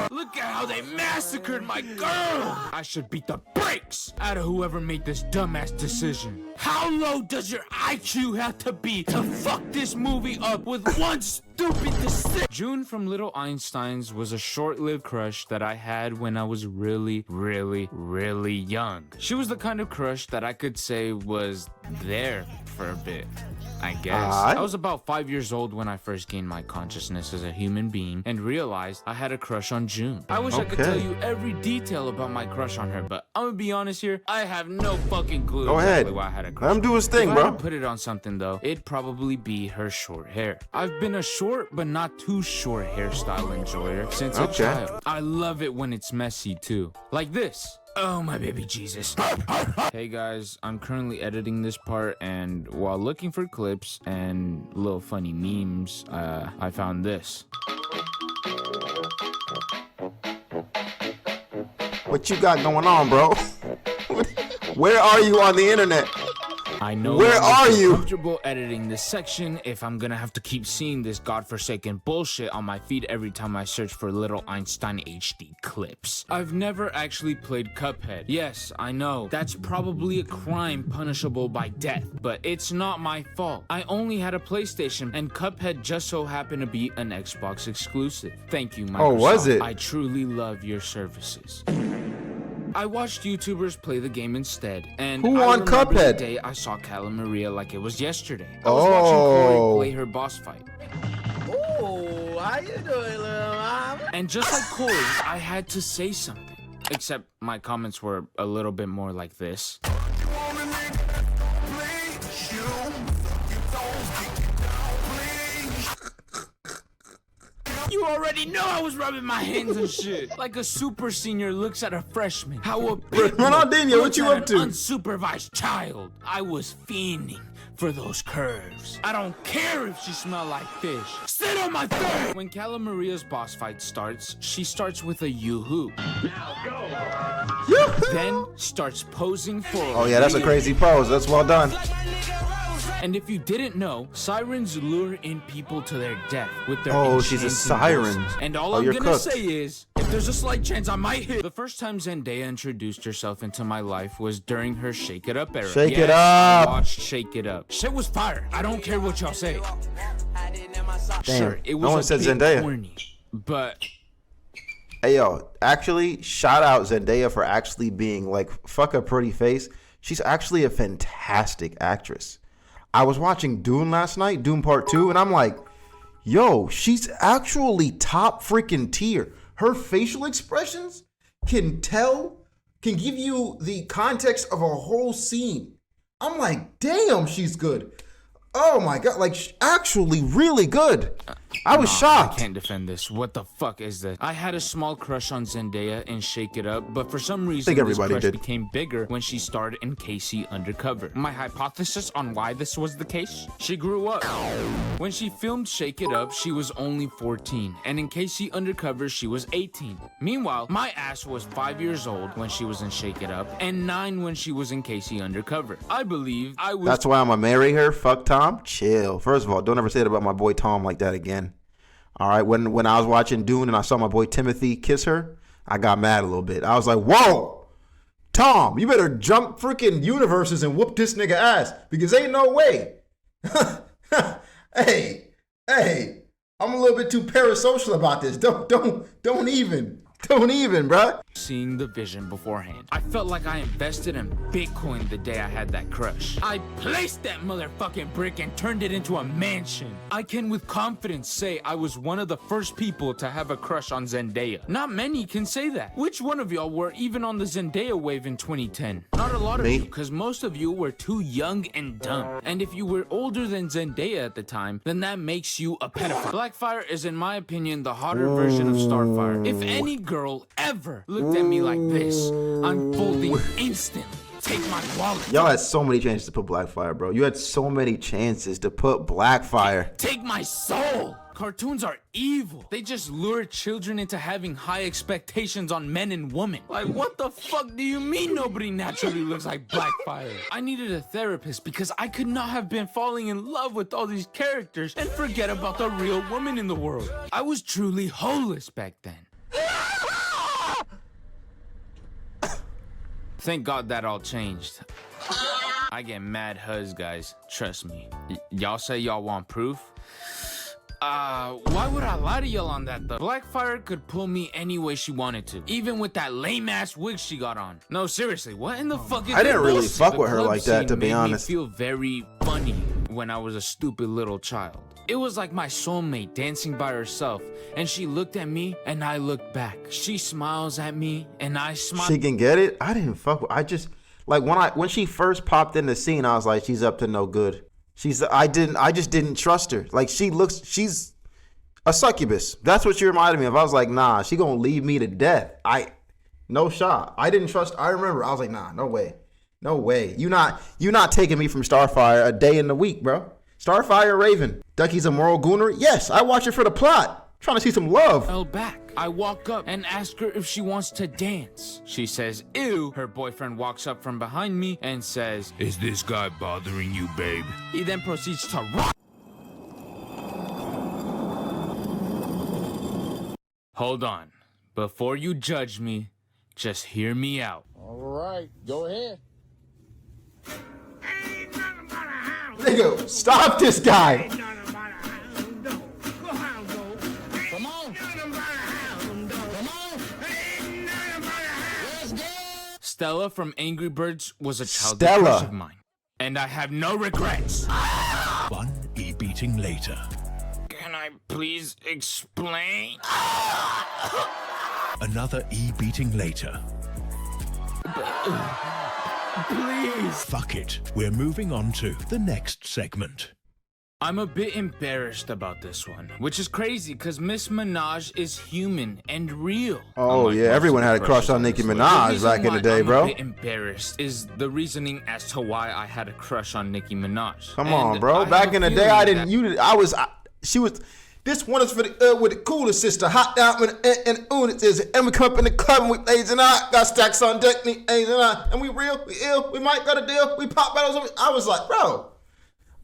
Look at how they massacred my girl! I should beat the brakes out of whoever made this dumbass decision. How low does your IQ have to be to fuck this movie up with one stupid decision? June from Little Einsteins was a short-lived crush that I had when I was really, really, really young. She was the kind of crush that I could say was there for a bit, I guess. I was about 5 years old when I first gained my consciousness as a human being and realized I had a crush on June. I wish I could tell you every detail about my crush on her, but I'm gonna be honest here, I have no fucking clue Go exactly ahead. why I had a crush. Let him do his thing, If I bro. had to put it on something though, it'd probably be her short hair. I've been a short but not too short hairstyle enjoyer since a child. I love it when it's messy too. Like this. Oh, my baby Jesus. Hey guys, I'm currently editing this part, and while looking for clips and little funny memes, I found this. What you got going on, bro? Where are you on the internet? I know. Where are you? Comfortable editing this section if I'm gonna have to keep seeing this godforsaken bullshit on my feed every time I search for Little Einstein HD clips. I've never actually played Cuphead. Yes, I know that's probably a crime punishable by death, but it's not my fault. I only had a PlayStation, and Cuphead just so happened to be an Xbox exclusive. Thank you, Microsoft. Oh, was it? I truly love your services. I watched YouTubers play the game instead, and Who I won remember Cuphead? the day I saw Calla Maria like it was yesterday. I was watching Corey play her boss fight. Ooh, how you doing, little mama? And just like Corey, I had to say something. Except my comments were a little bit more like this. You already know I was rubbing my hands and shit. Like a super senior looks at a freshman. How a Ronaldinho, what you up to? Unsupervised child. I was fiending for those curves. I don't care if she smelled like fish. Sit on my face! When Calla Maria's boss fight starts, she starts with a yoo-hoo. Now go! Then starts posing for Oh yeah, that's a crazy pose. That's well done. And if you didn't know, sirens lure in people to their death with their she's a enchanting siren. voices. And all I'm gonna say is, if there's a slight chance I might hit. The first time Zendaya introduced herself into my life was during her Shake It Up era. Shake Yes, It Up. I watched Shake It Up. Shit was fire. I don't care what y'all say. Damn, Sure, it was no one a said bit Zendaya. corny, but Hey yo, actually, shout out Zendaya for actually being like, fuck a pretty face. She's actually a fantastic actress. I was watching Dune last night, Dune Part 2, and I'm like, yo, she's actually top freaking tier. Her facial expressions can give you the context of a whole scene. I'm like, damn, she's good. Oh my God, like actually really good. I was shocked. I can't defend this. What the fuck is this? I had a small crush on Zendaya in Shake It Up, but for some reason this crush became bigger when she starred in KC Undercover. My hypothesis on why this was the case? She grew up. When she filmed Shake It Up, she was only 14, and in KC Undercover, she was 18. Meanwhile, my ass was 5 years old when she was in Shake It Up, and 9 when she was in KC Undercover. I believe I was... That's why I'm gonna marry her. Fuck Tom. Chill. First of all, don't ever say it about my boy Tom like that again. All right, when I was watching Dune and I saw my boy Timothy kiss her, I got mad a little bit. I was like, whoa, Tom, you better jump freaking universes and whoop this nigga ass because ain't no way. hey, I'm a little bit too parasocial about this. Don't even, bruh. Seeing the vision beforehand. I felt like I invested in Bitcoin the day I had that crush. I placed that motherfucking brick and turned it into a mansion. I can with confidence say I was one of the first people to have a crush on Zendaya. Not many can say that. Which one of y'all were even on the Zendaya wave in 2010? Not a lot of you, because most of you were too young and dumb. And if you were older than Zendaya at the time, then that makes you a pedophile. Blackfire is, in my opinion, the hotter version of Starfire. If any girl ever looked at me like this, I'm folding instantly. Take my wallet. Y'all had so many chances to put Blackfire, bro. You had so many chances to put Blackfire. Take my soul. Cartoons are evil. They just lure children into having high expectations on men and women. Like, what the fuck do you mean nobody naturally looks like Blackfire? I needed a therapist because I could not have been falling in love with all these characters and forget about the real woman in the world. I was truly holeless back then. Thank God that all changed. I get mad huzz, guys. Trust me. Y'all say y'all want proof? Why would I lie to y'all on that, though? Blackfire could pull me any way she wanted to. Even with that lame-ass wig she got on. No, seriously, what in the fuck is I didn't really bullshit? fuck with The her club like that, to scene be made honest. Me feel very funny when I was a stupid little child. It was like my soulmate dancing by herself, and she looked at me, and I looked back. She smiles at me, and I smile. She can get it. I didn't fuck with. I just like when she first popped in the scene, I was like, she's up to no good. I just didn't trust her. Like she's a succubus. That's what she reminded me of. I was like, nah, she gonna leave me to death. No shot. I didn't trust. I remember. I was like, nah, no way. You not taking me from Starfire a day in the week, bro. Starfire Raven. Ducky's a moral gooner? Yes, I watch it for the plot. Trying to see some love. Fell back. I walk up and ask her if she wants to dance. She says, ew. Her boyfriend walks up from behind me and says, Is this guy bothering you, babe? He then proceeds to rock. Hold on. Before you judge me, just hear me out. All right, go ahead. Nigga, stop this guy. Come on. Come on. Let's go. Stella from Angry Birds was a childhood crush of mine, and I have no regrets. One e-beating later. Can I please explain? Another e-beating later. Please. Fuck it. We're moving on to the next segment. I'm a bit embarrassed about this one, which is crazy because Miss Minaj is human and real. Oh yeah, everyone had a crush on Nicki Minaj back in the day, bro. I'm a bit embarrassed is the reasoning as to why I had a crush on Nicki Minaj. Come on, bro. Back in the day, I didn't. She was. This one is for the with the cooler sister. Hot down and it is. And we come up in the club and we A's and I got stacks on deck. A's and I, and we real, we ill. We might got a deal. We pop battles. I was like, bro.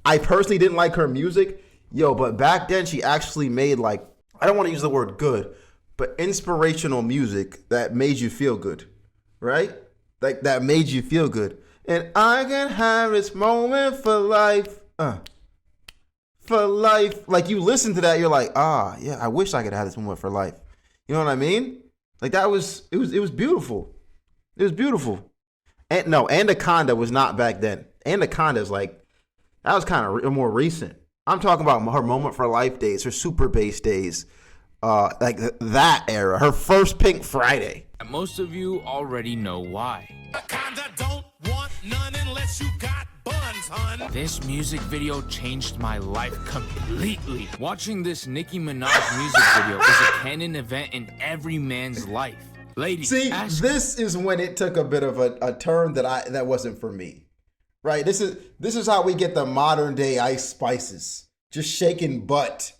I personally didn't like her music, but back then she actually made I don't want to use the word good, but inspirational music that made you feel good, right? Like that made you feel good. And I can have this moment for life, for life. Like you listen to that, you're like, yeah, I wish I could have this moment for life. You know what I mean? Like it was beautiful. It was beautiful. And no, Anaconda was not back then. Anaconda's that was kind of more recent. I'm talking about her moment for life days, her super bass days, that era, her first Pink Friday. Most of you already know why. Don't want none unless you got buns, hun. This music video changed my life completely. Watching this Nicki Minaj music video is a canon event in every man's life. Ladies, see, this is when it took a bit of a turn that wasn't for me. Right, this is how we get the modern day Ice Spices, just shaking butt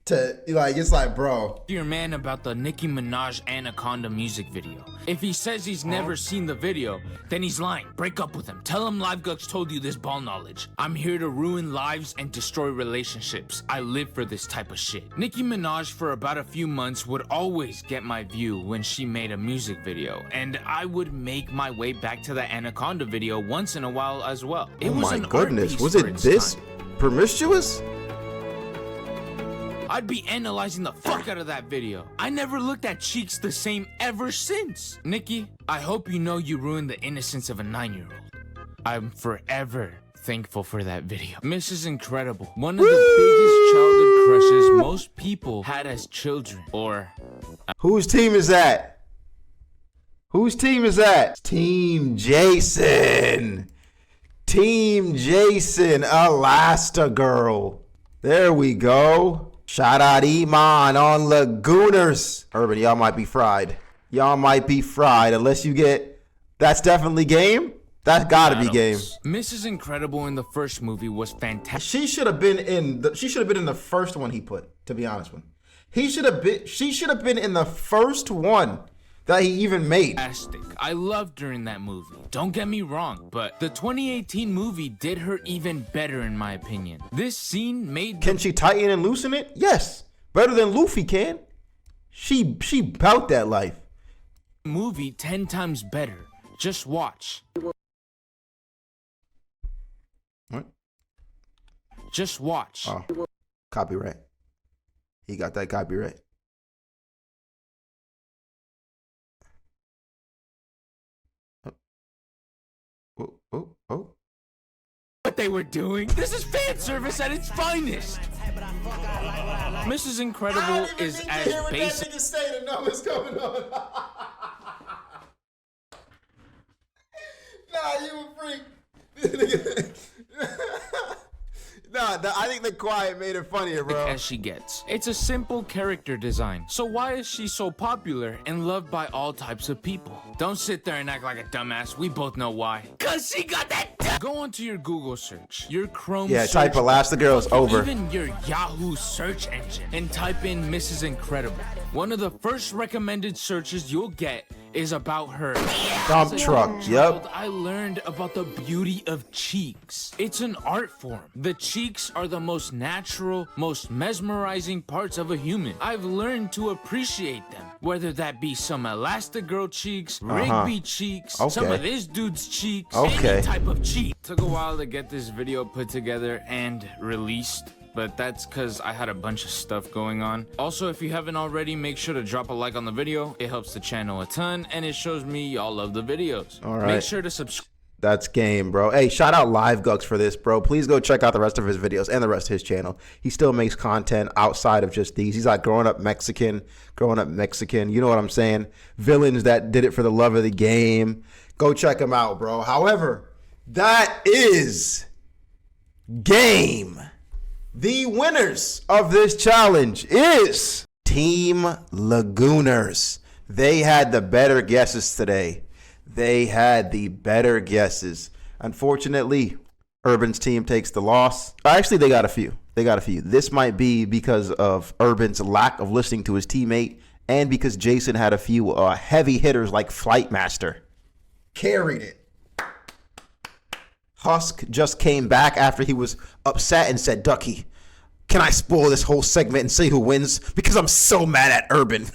to it's like, bro. Your man about the Nicki Minaj Anaconda music video. If he says he's never seen the video, then he's lying. Break up with him. Tell him Live Guts told you this ball knowledge. I'm here to ruin lives and destroy relationships. I live for this type of shit. Nicki Minaj for about a few months would always get my view when she made a music video, and I would make my way back to the Anaconda video once in a while as well. Oh my goodness, was it this promiscuous? I'd be analyzing the fuck out of that video. I never looked at cheeks the same ever since. Nicki, I hope you know you ruined the innocence of a 9-year-old. I'm forever thankful for that video. Mrs. Incredible, one of the biggest childhood crushes most people had as children. Whose team is that? Whose team is that? Team Jason. Team Jason, Elastigirl. There we go. Shout out Iman on Lagooners. Urban, y'all might be fried. Y'all might be fried unless you get. That's definitely game. That's gotta be game. Mrs. Incredible in the first movie was fantastic. She should have been in the first one he put. To be honest with you, she should have been in the first one that he even made. I loved her in that movie. Don't get me wrong, but the 2018 movie did her even better in my opinion. This scene made. Can she tighten and loosen it? Yes, better than Luffy can. She bout that life. Movie 10 times better. Just watch. What? Just watch. Oh, copyright. He got that copyright. Oh. What they were doing? This is fan service at its finest. Mrs. Incredible is as basic. That nigga say to know what's going on. Nah, you a freak. Nah, I think the quiet made it funnier, bro. As she gets. It's a simple character design. So why is she so popular and loved by all types of people? Don't sit there and act like a dumbass. We both know why. Cause she got that. Go onto your Google search, your Chrome search, type Elastigirl's over. Even your Yahoo search engine, and type in Mrs. Incredible. One of the first recommended searches you'll get is about her dump truck. Yep. I learned about the beauty of cheeks. It's an art form. The cheeks are the most natural, most mesmerizing parts of a human. I've learned to appreciate them, whether that be some Elastigirl cheeks, Rigby cheeks, some of this dude's cheeks, any type of cheek. Took a while to get this video put together and released. but that's because I had a bunch of stuff going on. Also, if you haven't already, make sure to drop a like on the video. It helps the channel a ton, and it shows me y'all love the videos. All right. Make sure to subscribe. That's game, bro. Hey, shout out Live Gux for this, bro. Please go check out the rest of his videos and the rest of his channel. He still makes content outside of just these. He's like growing up Mexican. You know what I'm saying? Villains that did it for the love of the game. Go check him out, bro. However, that is game. The winners of this challenge is Team Lagooners. They had the better guesses today. They had the better guesses. Unfortunately, Urban's team takes the loss. Actually, they got a few. This might be because of Urban's lack of listening to his teammate and because Jason had a few heavy hitters like Flight Master. Carried it. Husk just came back after he was upset and said, Ducky, can I spoil this whole segment and say who wins? Because I'm so mad at Urban.